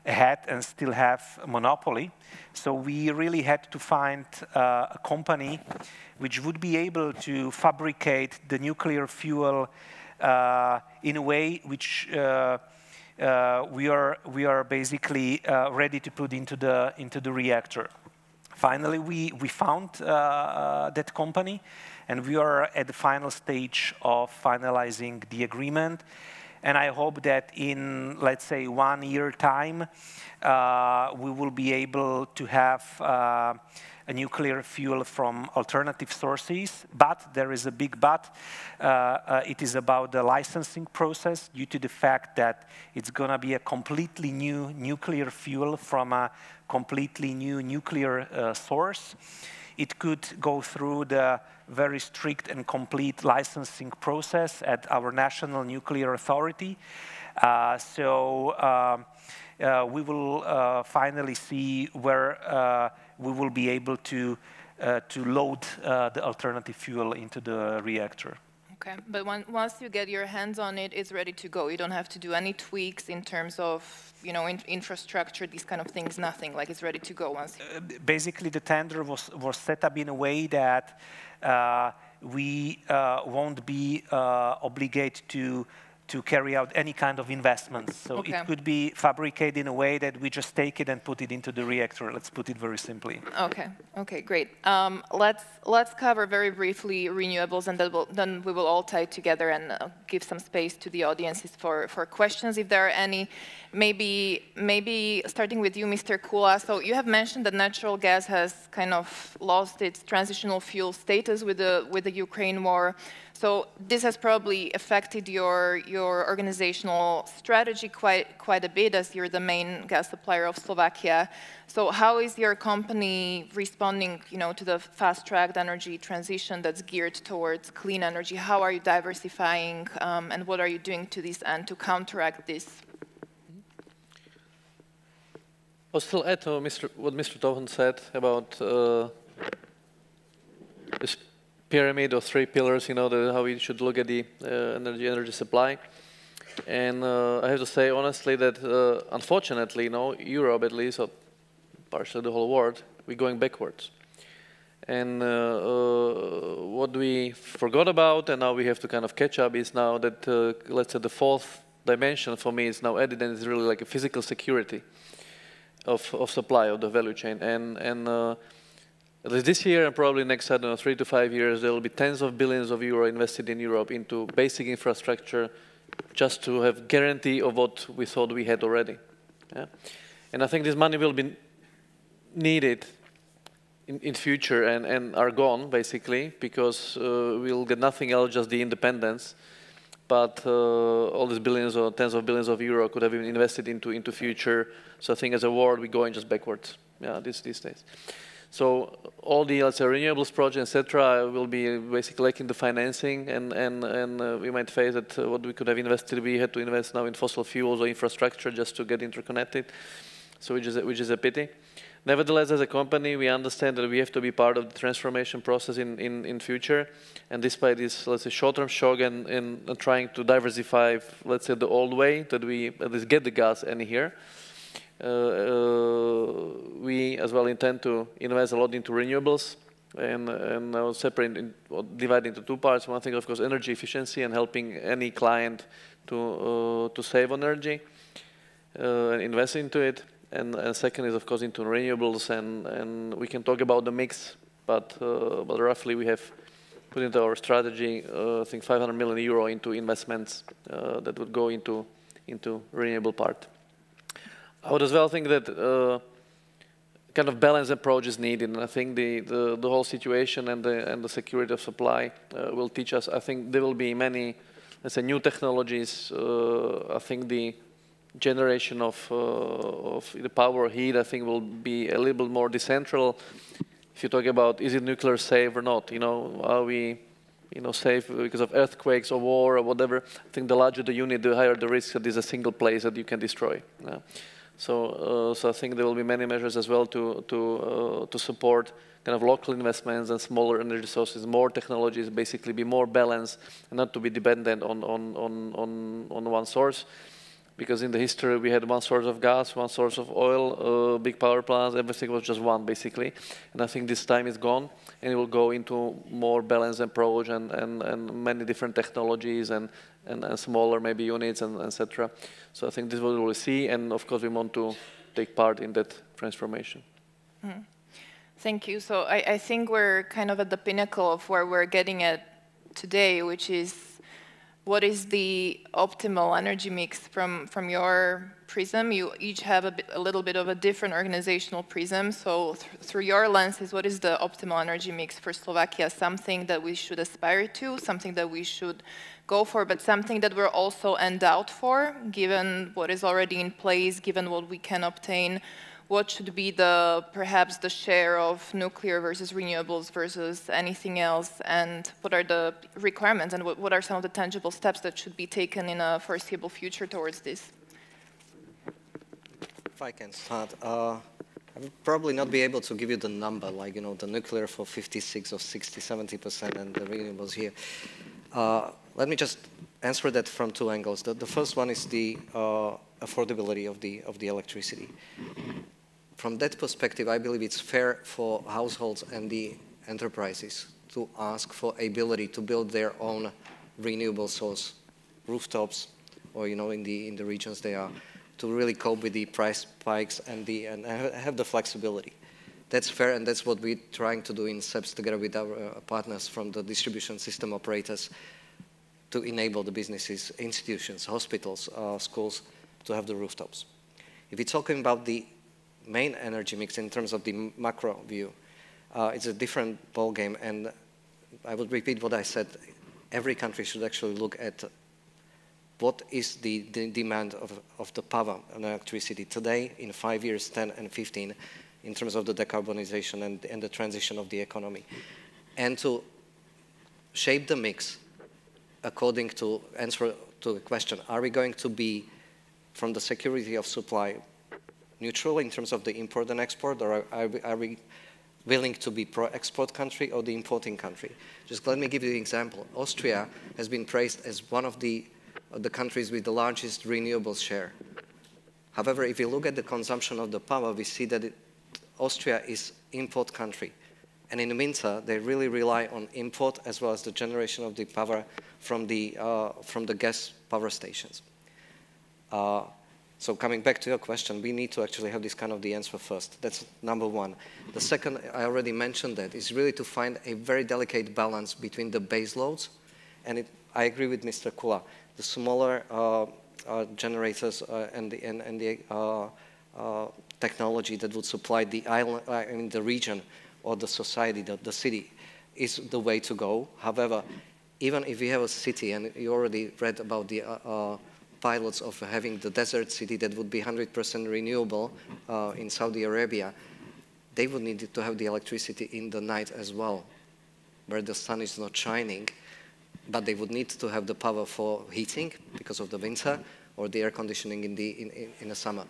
had and still have monopoly. So we really had to find a company which would be able to fabricate the nuclear fuel in a way which we are basically ready to put into the reactor. Finally, we found that company, and we are at the final stage of finalizing the agreement. And I hope that in, let's say, 1 year time, we will be able to have a nuclear fuel from alternative sources. But there is a big but. It is about the licensing process, due to the fact that it's going to be a completely new nuclear fuel from a completely new nuclear source. It could go through the very strict and complete licensing process at our National Nuclear Authority. We will finally see where we will be able to load the alternative fuel into the reactor. Okay, but once you get your hands on it, it's ready to go. You don't have to do any tweaks in terms of, you know, infrastructure, these kind of things, nothing. Like, it's ready to go once. Basically, the tender was set up in a way that we won't be obligated to carry out any kind of investments. So okay. It could be fabricated in a way that we just take it and put it into the reactor. Let's put it very simply. Okay. Okay. Great. Let's cover very briefly renewables, and then we will all tie together and give some space to the audiences for questions, if there are any. Maybe starting with you, Mr. Kula. So you have mentioned that natural gas has kind of lost its transitional fuel status with the Ukraine war. So this has probably affected your organizational strategy quite a bit, as you're the main gas supplier of Slovakia. So how is your company responding, you know, to the fast-tracked energy transition that's geared towards clean energy? How are you diversifying, and what are you doing to this end to counteract this? I'll still add to what Mr. Tohon said about this pyramid of 3 pillars, you know, how we should look at the energy supply. And I have to say honestly that unfortunately, you know, Europe at least, or partially the whole world, we're going backwards. And what we forgot about, and now we have to kind of catch up, is now that, let's say, the 4th dimension for me is now added, and it's really like a physical security of supply of the value chain. And at least this year and probably next, I don't know, 3 to 5 years, there will be tens of billions of euro invested in Europe into basic infrastructure just to have guarantee of what we thought we had already. Yeah? And I think this money will be needed in future and are gone, basically, because we'll get nothing else, just the independence. But all these billions or tens of billions of euro could have been invested into future. So I think as a world, we're going just backwards, yeah, these days. So all the, let's say, renewables projects, etc., will be basically lacking the financing, and we might face that what we could have invested, we had to invest now in fossil fuels or infrastructure just to get interconnected, so which is a pity. Nevertheless, as a company, we understand that we have to be part of the transformation process in future, and despite this, let's say, short-term shock and trying to diversify, let's say, the old way that we at least get the gas in here, we as well intend to invest a lot into renewables, and I will separate or divide into 2 parts. One thing, of course, energy efficiency and helping any client to save on energy and invest into it. And second is, of course, into renewables, and we can talk about the mix, but roughly we have put into our strategy, I think 500 million euro into investments that would go into renewable part. I would as well think that kind of balanced approach is needed, and I think the whole situation and the security of supply will teach us. I think there will be many, let's say, new technologies. I think the generation of the power heat, I think, will be a little bit more decentral. If you talk about is it nuclear safe or not, you know, are we, you know, safe because of earthquakes or war or whatever? I think the larger the unit, the higher the risk that there's a single place that you can destroy. Yeah. So I think there will be many measures as well to support kind of local investments and smaller energy sources, more technologies, basically be more balanced and not to be dependent on one source. Because in the history we had one source of gas, one source of oil, big power plants, everything was just one basically. And I think this time is gone. and it will go into more balanced approach and many different technologies and smaller maybe units and etc. So I think this is what we will see, and of course we want to take part in that transformation. Mm. Thank you. So I think we're kind of at the pinnacle of where we're getting at today, which is what is the optimal energy mix from your prism? You each have a little bit of a different organizational prism. So through your lenses, what is the optimal energy mix for Slovakia? Something that we should aspire to, something that we should go for, but something that we're also endowed for, given what is already in place, given what we can obtain. What should be perhaps the share of nuclear versus renewables versus anything else, and what are the requirements, and what are some of the tangible steps that should be taken in a foreseeable future towards this? If I can start, I would probably not be able to give you the number, like, the nuclear for 56 or 60, 70% and the renewables here. Let me just answer that from two angles. The first one is the affordability of the electricity. From that perspective, I believe it's fair for households and the enterprises to ask for ability to build their own renewable source, rooftops, or in the regions they are, to really cope with the price spikes and have the flexibility. That's fair, and that's what we're trying to do in SEPS together with our partners from the distribution system operators to enable the businesses, institutions, hospitals, schools to have the rooftops. If we're talking about the main energy mix in terms of the macro view, it's a different ballgame, and I would repeat what I said. Every country should actually look at what is the demand of the power and electricity today, in 5 years, 10 and 15, in terms of the decarbonization and the transition of the economy, and to shape the mix according to answer to the question, are we going to be, from the security of supply, neutral in terms of the import and export, or are we willing to be pro-export country or the importing country? Just let me give you an example. Austria has been praised as one of the countries with the largest renewables share. However, if you look at the consumption of the power, we see that Austria is import country. And in the winter, they really rely on import as well as the generation of the power from the gas power stations. So coming back to your question, we need to actually have this kind of the answer first. That's number one. The second, I already mentioned that, is really to find a very delicate balance between the base loads, and I agree with Mr. Kula, the smaller generators and the technology that would supply the island, the region or the society, the city, is the way to go. However, even if we have a city, and you already read about the pilots of having the desert city that would be 100% renewable in Saudi Arabia, they would need to have the electricity in the night as well, where the sun is not shining, but they would need to have the power for heating because of the winter or the air conditioning in the summer.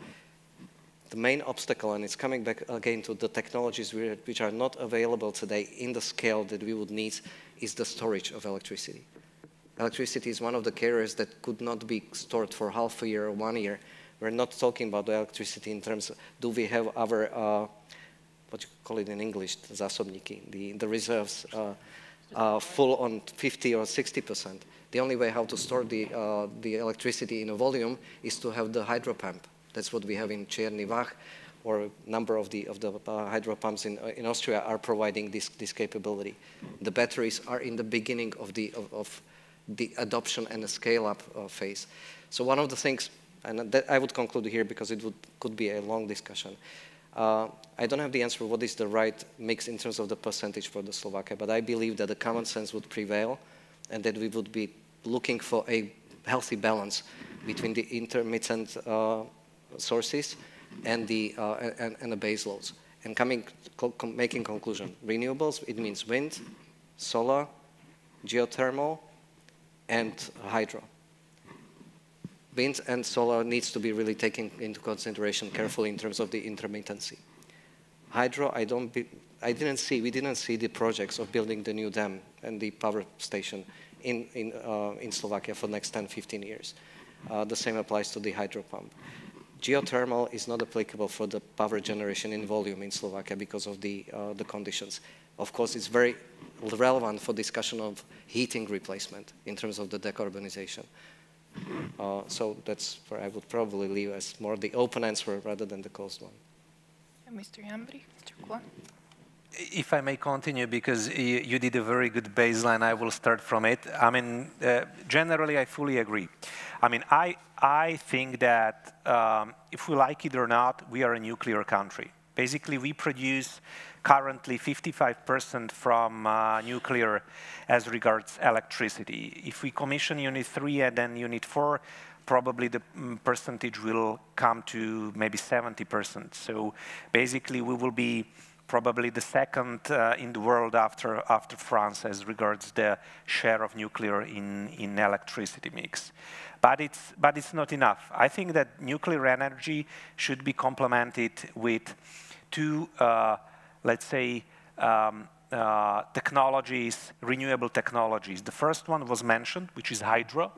The main obstacle, and it's coming back again to the technologies which are not available today in the scale that we would need, is the storage of electricity. Electricity is one of the carriers that could not be stored for half a year or 1 year. We're not talking about the electricity in terms of, do we have our, what you call it in English, zásobníky, the reserves full on 50 or 60%. The only way how to store the electricity in a volume is to have the hydro pump. That's what we have in Černý Vrch, or a number of the hydro pumps in Austria are providing this capability. The batteries are in the beginning of the adoption and the scale-up phase. So one of the things, and that I would conclude here because it could be a long discussion. I don't have the answer what is the right mix in terms of the percentage for the Slovakia, but I believe that the common sense would prevail and that we would be looking for a healthy balance between the intermittent sources and the base loads. And making conclusion, renewables, it means wind, solar, geothermal, and hydro. Wind and solar needs to be really taken into consideration carefully in terms of the intermittency. Hydro, we didn't see the projects of building the new dam and the power station in Slovakia for the next 10, 15 years. The same applies to the hydro pump. Geothermal is not applicable for the power generation in volume in Slovakia because of the conditions. of course, it's very relevant for discussion of heating replacement in terms of the decarbonization. So that's where I would probably leave as more the open answer rather than the closed one. Mr. Jambri, Mr. Kula? If I may continue, because you did a very good baseline, I will start from it. I mean, generally, I fully agree. I mean, I think that if we like it or not, we are a nuclear country. Basically, we produce currently 55% from nuclear as regards electricity. If we commission Unit 3 and then Unit 4, probably the percentage will come to maybe 70%. So basically, we will be probably the second in the world after France as regards the share of nuclear in electricity mix. But it's not enough. I think that nuclear energy should be complemented with two, let's say, technologies, renewable technologies. The first one was mentioned, which is hydro.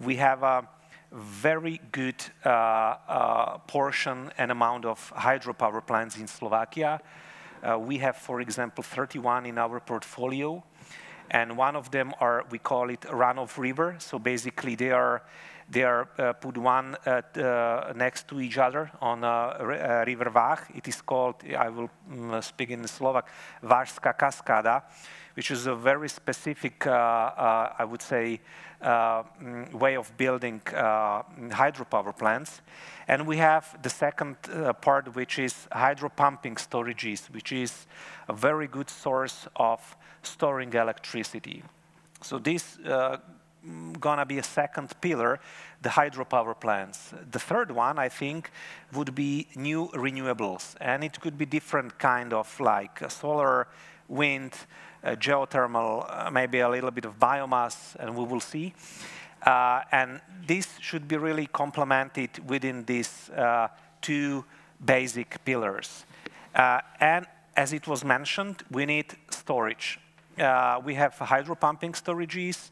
We have a very good portion and amount of hydropower plants in Slovakia. We have, for example, 31 in our portfolio, and one of them are, we call it run-off river. So basically, they are put one next to each other on river Vach. It is called, I will speak in Slovak, Vážska Kaskada, which is a very specific, I would say, way of building hydropower plants. And we have the second part, which is hydro pumping storages, which is a very good source of storing electricity. So this gonna be a second pillar, the hydropower plants. The third one, I think, would be new renewables, and it could be different kind of like solar, wind, geothermal, maybe a little bit of biomass, and we will see. And this should be really complemented within these two basic pillars. And as it was mentioned, we need storage. We have hydro pumping storages.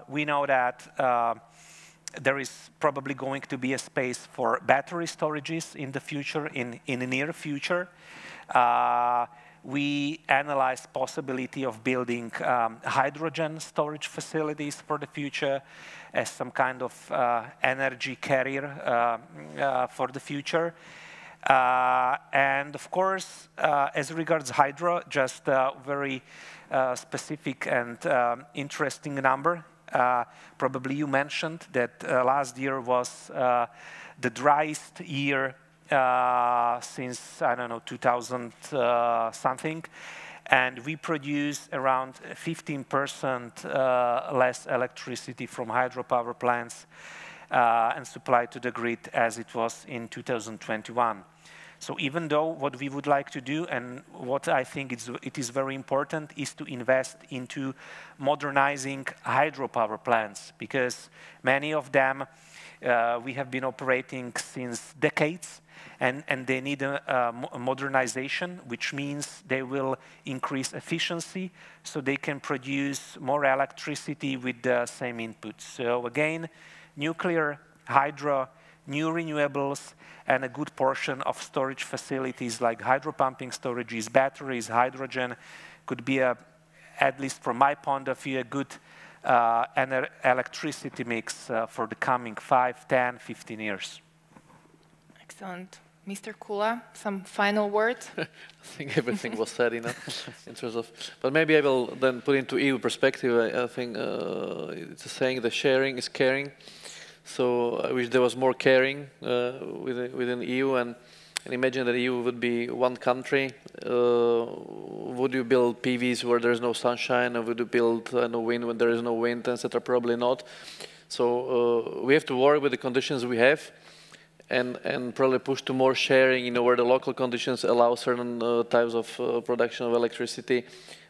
We know that there is probably going to be a space for battery storages in the future, in the near future. We analyze possibility of building hydrogen storage facilities for the future as some kind of energy carrier for the future. And of course, as regards hydro, just a very specific and interesting number. Probably you mentioned that last year was the driest year since, I don't know, 2000 something, and we produce around 15% less electricity from hydropower plants and supply to the grid as it was in 2021. So even though what we would like to do, and what I think it is very important, is to invest into modernizing hydropower plants, because many of them we have been operating since decades, and they need a modernization, which means they will increase efficiency so they can produce more electricity with the same input. So again, nuclear, hydro, new renewables, and a good portion of storage facilities like hydro pumping storages, batteries, hydrogen could be, at least from my point of view, a good electricity mix for the coming 5, 10, 15 years. Excellent. Mr. Kula, some final words? I think everything was said in terms of, but maybe I will then put into EU perspective. I think it's a saying that sharing is caring. So I wish there was more caring within EU, and imagine that EU would be one country. Would you build PVs where there is no sunshine, or would you build no wind when there is no wind, etc.? Probably not. So we have to work with the conditions we have, and probably push to more sharing, where the local conditions allow certain types of production of electricity,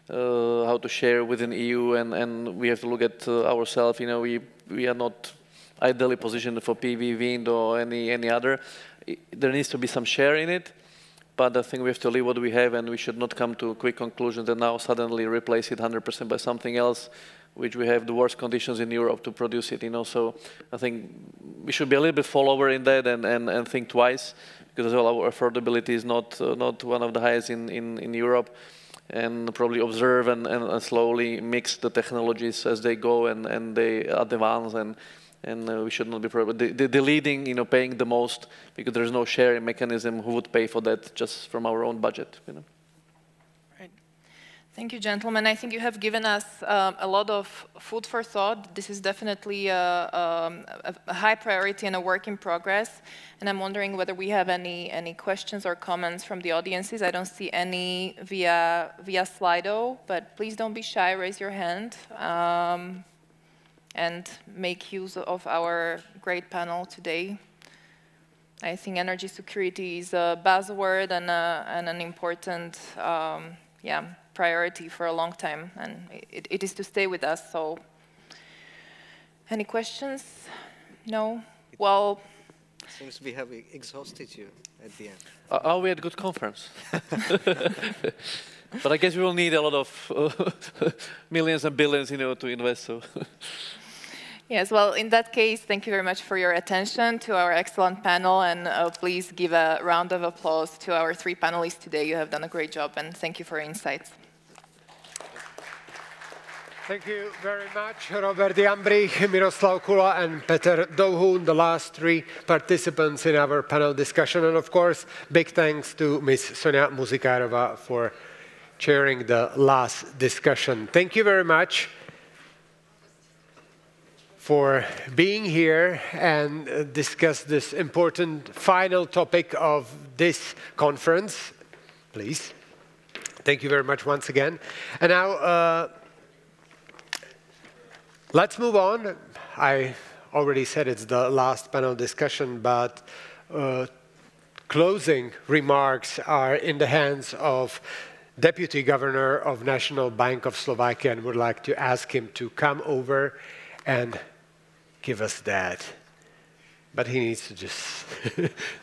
how to share within EU, and we have to look at ourselves. We are not ideally positioned for PV, wind, or any other. There needs to be some share in it, but I think we have to leave what we have, and we should not come to a quick conclusion that now suddenly replace it 100% by something else, which we have the worst conditions in Europe to produce it. So I think we should be a little bit follower in that and think twice, because as well our affordability is not one of the highest in Europe. and probably observe and slowly mix the technologies as they go and they advance, and we should not be the leading, you know, paying the most, because there's no sharing mechanism. Who would pay for that just from our own budget, you know? Right. Thank you, gentlemen. I think you have given us a lot of food for thought. This is definitely a high priority and a work in progress. And I'm wondering whether we have any questions or comments from the audiences. I don't see any via Slido, but please don't be shy. Raise your hand and make use of our great panel today. I think energy security is a buzzword and an important priority for a long time, and it is to stay with us. So, any questions? No? Well, seems we have exhausted you at the end. Oh, we had a good conference. But I guess we will need a lot of millions and billions, you know, to invest. So. Yes, well, in that case, thank you very much for your attention to our excellent panel, and please give a round of applause to our three panelists today. You have done a great job, and thank you for your insights. Thank you very much, Robert Jambrich, Miroslav Kula, and Petr Douhun, the last three participants in our panel discussion. And of course, big thanks to Ms. Sonia Muzikarova for chairing the last discussion. Thank you very much for being here and discuss this important final topic of this conference. Please. Thank you very much once again. And now, let's move on. I already said it's the last panel discussion, but closing remarks are in the hands of Deputy Governor of National Bank of Slovakia, and would like to ask him to come over and give us that. But he needs to just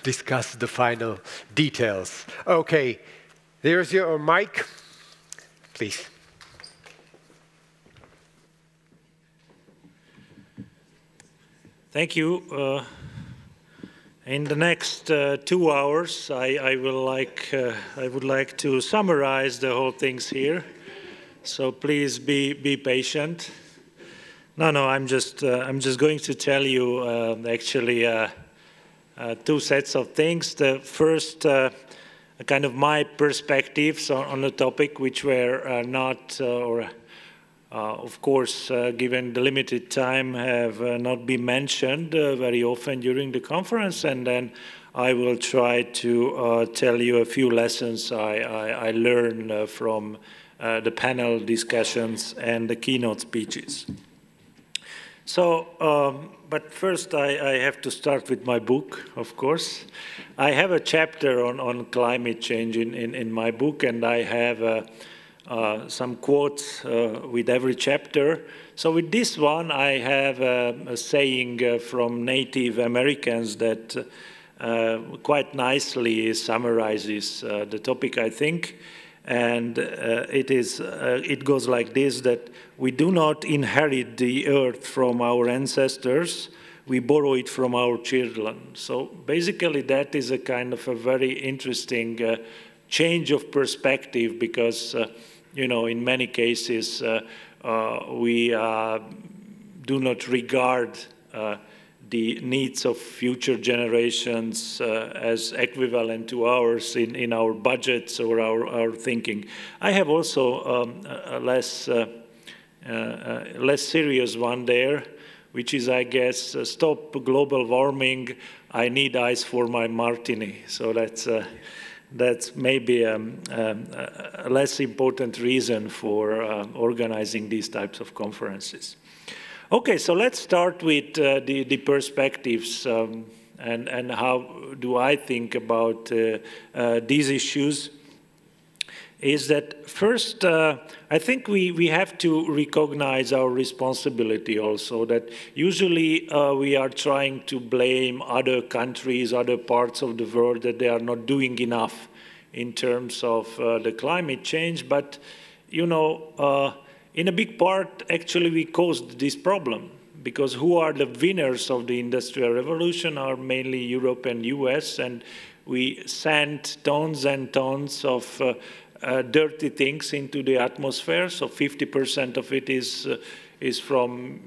discuss the final details. Okay, there's your mic, please. Thank you. In the next 2 hours, I would like to summarize the whole things here. So please be patient. No, I'm just going to tell you actually two sets of things. The first, kind of my perspectives on the topic, which were not, of course, given the limited time, have not been mentioned very often during the conference, and then I will try to tell you a few lessons I learned from the panel discussions and the keynote speeches. So, but first I have to start with my book, of course. I have a chapter on climate change in my book, and I have some quotes with every chapter. So with this one, I have a saying from Native Americans that quite nicely summarizes the topic, I think. And it goes like this, that we do not inherit the earth from our ancestors, we borrow it from our children. So basically that is a kind of a very interesting change of perspective, because you know, in many cases we do not regard the needs of future generations as equivalent to ours in our budgets or our thinking. I have also a less serious one there, which is, I guess, stop global warming, I need ice for my martini. So that's maybe a less important reason for organizing these types of conferences. Okay, so let's start with the perspectives and how do I think about these issues. Is that first, I think we have to recognize our responsibility also, that usually we are trying to blame other countries, other parts of the world, that they are not doing enough in terms of the climate change, but you know, in a big part, actually, we caused this problem, because who are the winners of the Industrial Revolution are mainly Europe and US, and we sent tons and tons of dirty things into the atmosphere. So 50% of it is from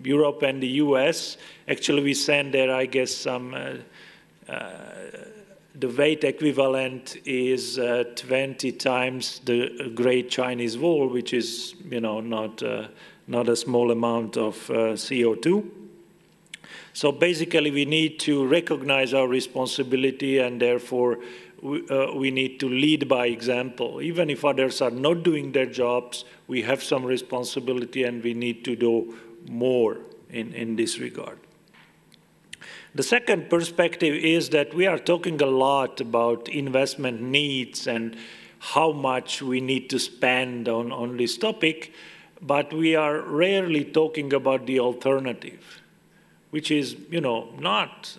Europe and the US. Actually, we send there, I guess, some, the weight equivalent is 20 times the Great Chinese Wall, which is, not a small amount of CO2. So basically, we need to recognize our responsibility, and therefore, we need to lead by example. Even if others are not doing their jobs, we have some responsibility, and we need to do more in this regard. The second perspective is that we are talking a lot about investment needs and how much we need to spend on this topic, but we are rarely talking about the alternative, which is, not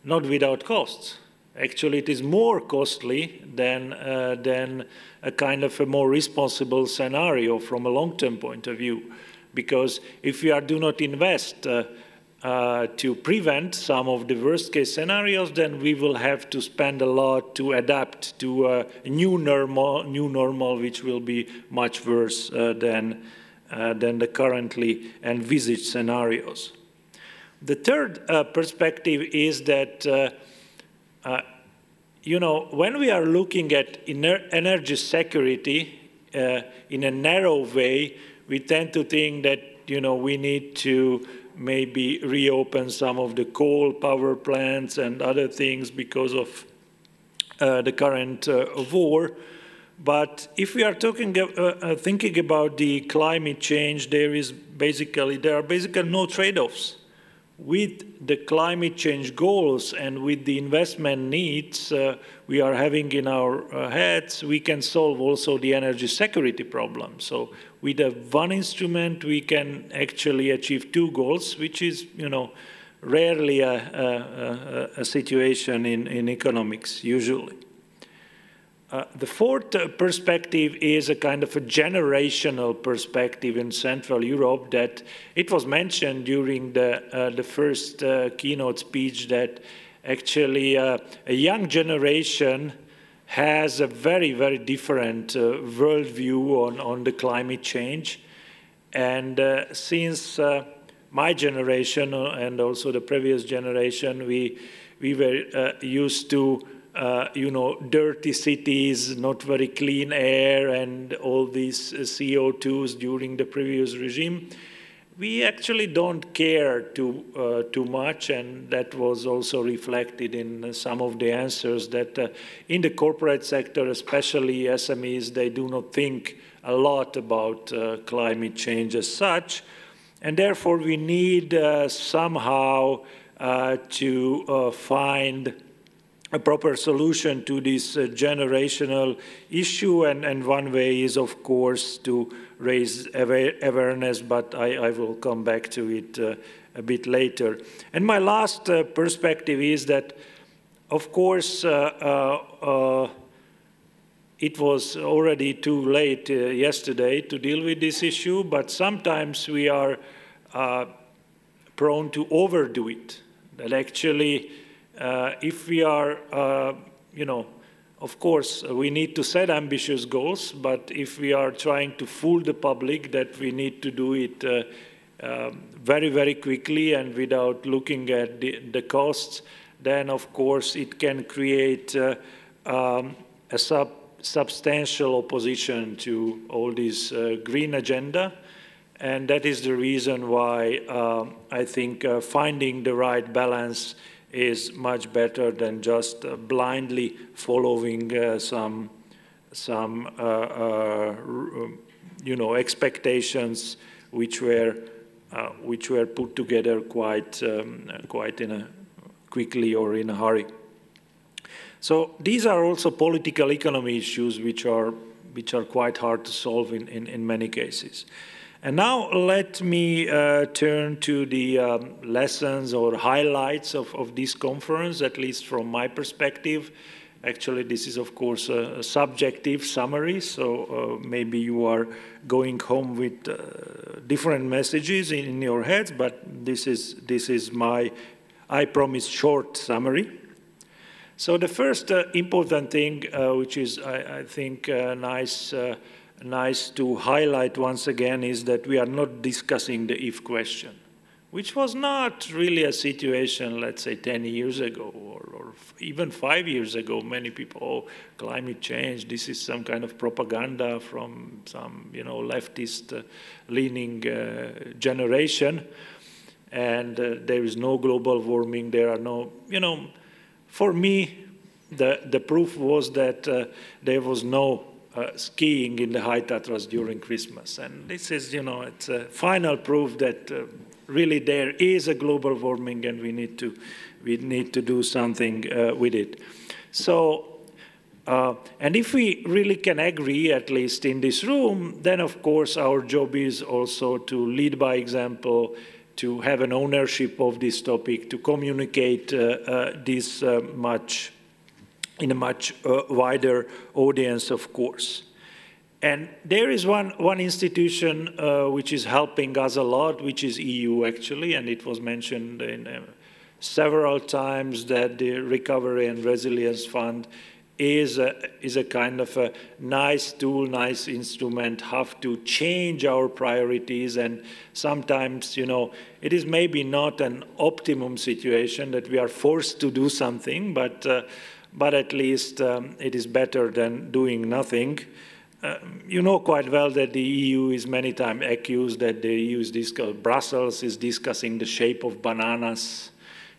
without costs. Actually, it is more costly than a kind of a more responsible scenario from a long-term point of view. Because if we do not invest to prevent some of the worst-case scenarios, then we will have to spend a lot to adapt to a new normal, which will be much worse than the currently envisaged scenarios. The third perspective is that, when we are looking at energy security in a narrow way, we tend to think that, we need to maybe reopen some of the coal power plants and other things because of the current war. But if we are thinking about the climate change, there are basically no trade-offs. With the climate change goals and with the investment needs we are having in our heads, we can solve also the energy security problem. So with one instrument, we can actually achieve two goals, which is, rarely a situation in economics, usually. The fourth perspective is a kind of a generational perspective in Central Europe that it was mentioned during the first keynote speech that actually a young generation has a very, very different worldview on the climate change. And since my generation and also the previous generation, we were used to dirty cities, not very clean air, and all these CO2s during the previous regime. We actually don't care too much, and that was also reflected in some of the answers that in the corporate sector, especially SMEs, they do not think a lot about climate change as such, and therefore we need somehow to find a proper solution to this generational issue, and one way is, of course, to raise awareness, but I will come back to it a bit later. And my last perspective is that, of course, it was already too late yesterday to deal with this issue, but sometimes we are prone to overdo it. That actually, if we are, of course, we need to set ambitious goals, but if we are trying to fool the public that we need to do it very, very quickly and without looking at the costs, then, of course, it can create a substantial opposition to all this green agenda. And that is the reason why I think finding the right balance is much better than just blindly following some expectations which were put together quite quickly or in a hurry. So these are also political economy issues which are quite hard to solve in many cases. And now let me turn to the lessons or highlights of this conference, at least from my perspective. Actually, this is, of course, a subjective summary, so maybe you are going home with different messages in your heads, but this is my, I promise, short summary. So the first important thing, which is, I think, nice to highlight once again, is that we are not discussing the if question, which was not really a situation, let's say, 10 years ago or even 5 years ago. Many people, oh, climate change, this is some kind of propaganda from some, leftist-leaning generation, and there is no global warming, there are no, for me, the proof was that there was no skiing in the High Tatras during Christmas. And this is, it's a final proof that really there is a global warming and we need to do something with it. So, and if we really can agree, at least in this room, then of course our job is also to lead by example, to have an ownership of this topic, to communicate this in a much wider audience, of course. And there is one institution which is helping us a lot, which is EU actually, and it was mentioned several times that the Recovery and Resilience Fund is a kind of a nice tool, nice instrument, have to change our priorities. And sometimes, it is maybe not an optimum situation that we are forced to do something, but at least it is better than doing nothing. You know quite well that the EU is many times accused that the EU is Brussels is discussing the shape of bananas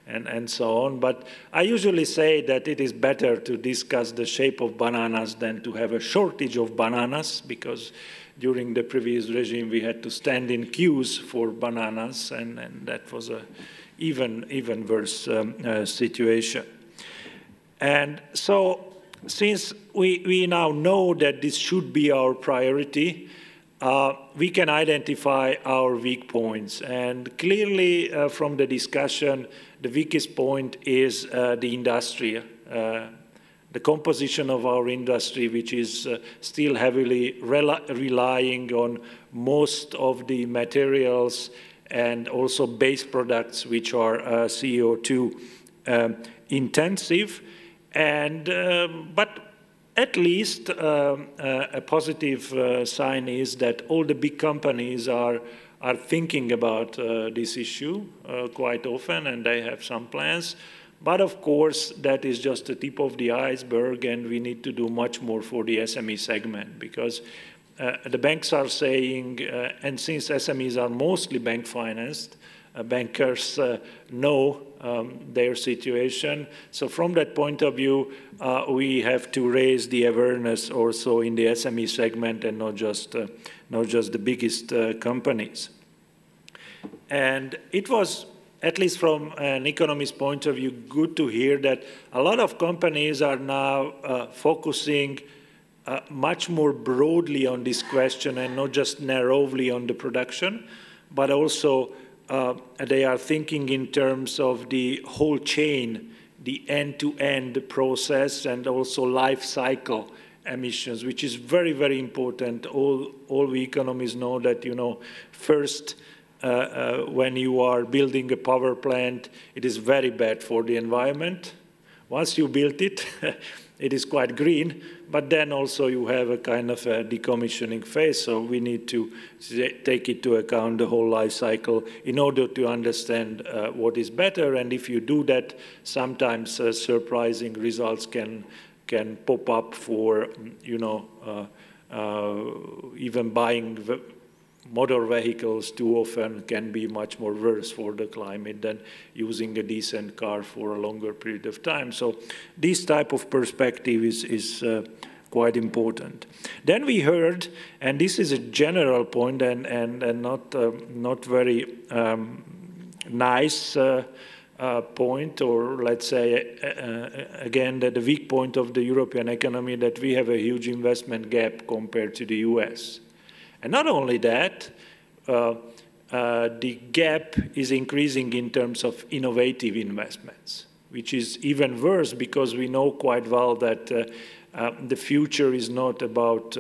and so on. But I usually say that it is better to discuss the shape of bananas than to have a shortage of bananas, because during the previous regime we had to stand in queues for bananas, and that was an even worse situation. And so, since we now know that this should be our priority, we can identify our weak points. And clearly, from the discussion, the weakest point is the industry, the composition of our industry, which is still heavily relying on most of the materials and also base products, which are CO2 intensive. And but at least a positive sign is that all the big companies are thinking about this issue quite often, and they have some plans. But of course, that is just the tip of the iceberg, and we need to do much more for the SME segment, because the banks are saying, and since SMEs are mostly bank financed, bankers know their situation. So from that point of view, we have to raise the awareness also in the SME segment, and not just the biggest companies. And it was, at least from an economist point of view, good to hear that a lot of companies are now focusing much more broadly on this question, and not just narrowly on the production, but also they are thinking in terms of the whole chain, the end-to-end process, and also life cycle emissions, which is very, very important. All we economists know that, first, when you are building a power plant, it is very bad for the environment. Once you build it, it is quite green, but then also you have a kind of a decommissioning phase, so we need to take into account the whole life cycle in order to understand what is better. And if you do that, sometimes surprising results can pop up for, even buying motor vehicles too often can be much more worse for the climate than using a decent car for a longer period of time. So this type of perspective is quite important. Then we heard, and this is a general point and not very nice point, or let's say again that the weak point of the European economy, that we have a huge investment gap compared to the US. And not only that, the gap is increasing in terms of innovative investments, which is even worse, because we know quite well that the future is not about,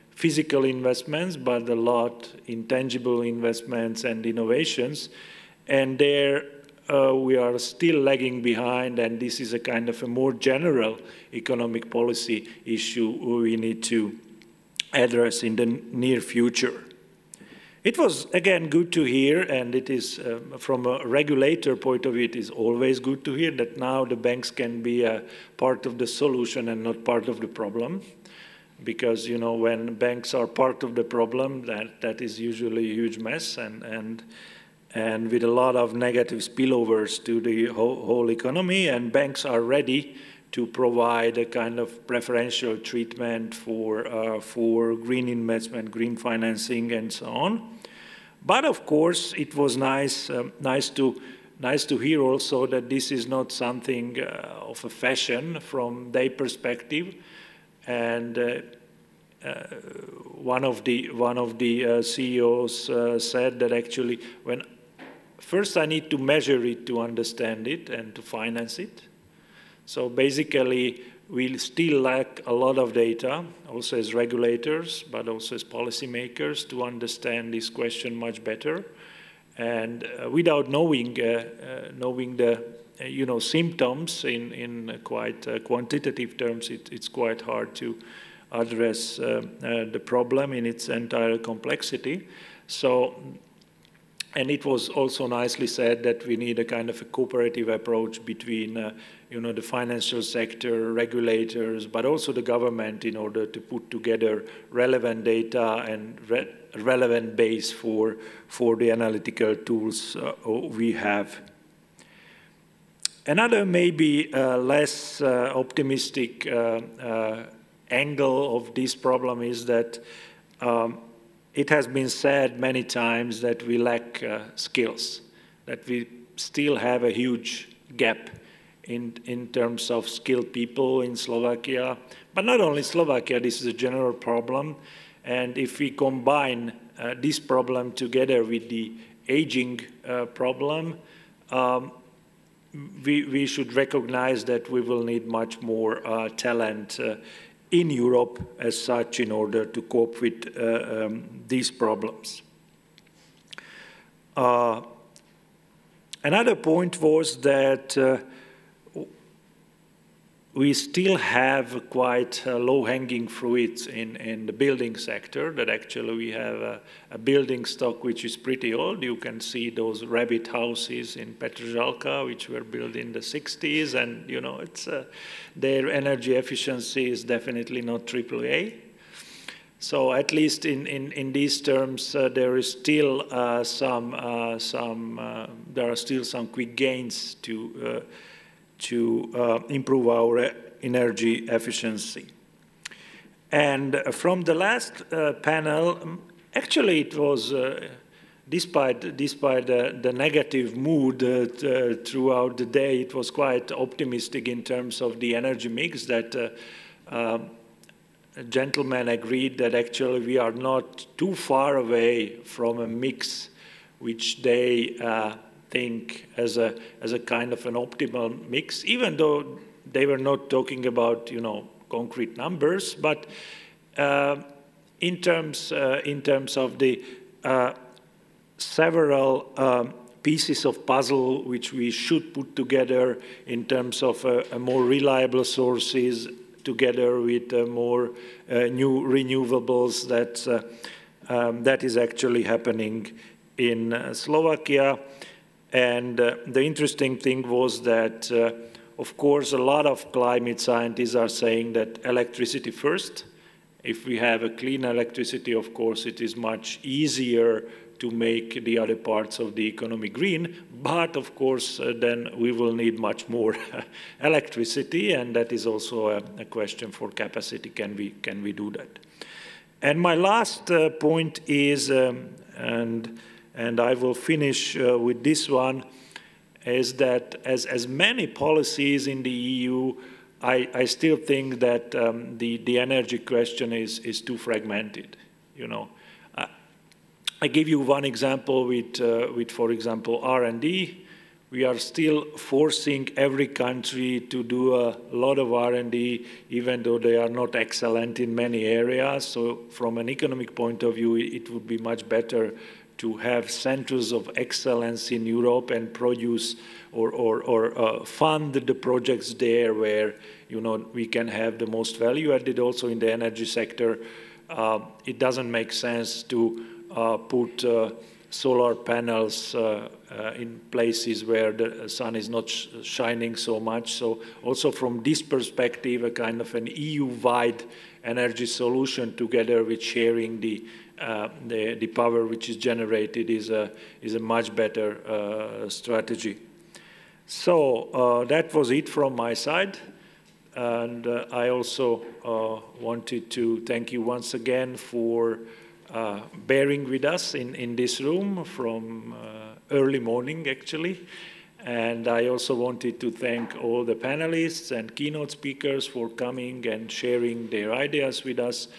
physical investments, but a lot intangible investments and innovations. And there, we are still lagging behind, and this is a kind of a more general economic policy issue we need to address in the near future. It was, again, good to hear, and it is, from a regulator point of view, it is always good to hear that now the banks can be a part of the solution and not part of the problem. Because, you know, when banks are part of the problem, that is usually a huge mess, and with a lot of negative spillovers to the whole economy, and banks are ready to provide a kind of preferential treatment for green investment, green financing, and so on. But of course, it was nice to hear also that this is not something of a fashion from their perspective. And one of the CEOs said that actually, first I need to measure it to understand it and to finance it. So basically, we still lack a lot of data, also as regulators, but also as policymakers, to understand this question much better. And without knowing the symptoms in quite quantitative terms, it's quite hard to address the problem in its entire complexity. So, and it was also nicely said that we need a kind of a cooperative approach between the financial sector, regulators, but also the government in order to put together relevant data and relevant base for the analytical tools we have. Another maybe less optimistic angle of this problem is that it has been said many times that we lack skills, that we still have a huge gap in terms of skilled people in Slovakia. But not only Slovakia, this is a general problem. And if we combine this problem together with the aging problem, we should recognize that we will need much more talent in Europe as such in order to cope with these problems. Another point was that we still have quite low-hanging fruits in the building sector, that actually we have a building stock which is pretty old. You can see those rabbit houses in Petržalka, which were built in the 60s, and it's their energy efficiency is definitely not AAA. So at least in these terms, there is still some quick gains to improve our energy efficiency. And from the last panel, actually it was, despite the negative mood throughout the day, it was quite optimistic in terms of the energy mix, that gentlemen agreed that actually we are not too far away from a mix which they think as a kind of an optimal mix, even though they were not talking about concrete numbers, but in terms of the several pieces of puzzle which we should put together in terms of a more reliable sources together with more new renewables, that is actually happening in Slovakia. And the interesting thing was that, of course, a lot of climate scientists are saying that electricity first. If we have a clean electricity, of course, it is much easier to make the other parts of the economy green. But, of course, then we will need much more electricity, and that is also a question for capacity. Can we do that? And my last point is, and I will finish with this one, is that as many policies in the EU, I still think that the energy question is too fragmented. I give you one example with for example, R&D. We are still forcing every country to do a lot of R&D, even though they are not excellent in many areas. So from an economic point of view, it would be much better to have centers of excellence in Europe and produce or fund the projects there where we can have the most value added. Also in the energy sector, it doesn't make sense to put solar panels in places where the sun is not shining so much. So also from this perspective, a kind of an EU-wide energy solution together with sharing the power which is generated is a much better strategy. So that was it from my side. And I also wanted to thank you once again for bearing with us in this room from early morning, actually. And I also wanted to thank all the panelists and keynote speakers for coming and sharing their ideas with us.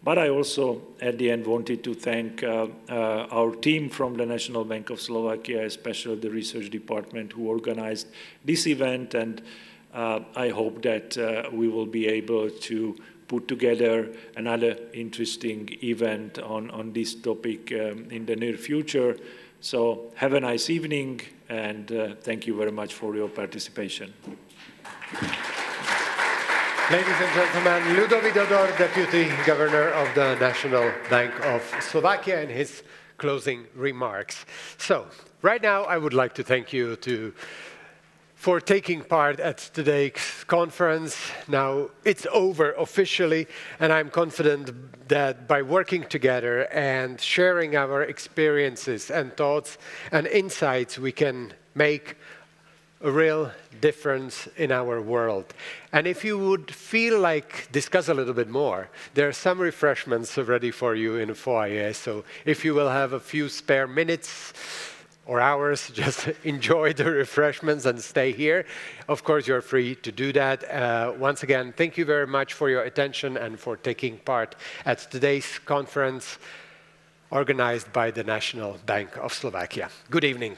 But I also, at the end, wanted to thank our team from the National Bank of Slovakia, especially the research department who organized this event. And I hope that we will be able to put together another interesting event on this topic in the near future. So have a nice evening, and thank you very much for your participation. Ladies and gentlemen, Ludovic Dodor, Deputy Governor of the National Bank of Slovakia, and his closing remarks. So, right now I would like to thank you for taking part at today's conference. Now it's over officially, and I'm confident that by working together and sharing our experiences and thoughts and insights, we can make a real difference in our world. And if you would feel like discuss a little bit more, there are some refreshments ready for you in the foyer. So if you will have a few spare minutes or hours, just enjoy the refreshments and stay here. Of course, you're free to do that. Once again, thank you very much for your attention and for taking part at today's conference organized by the National Bank of Slovakia. Good evening.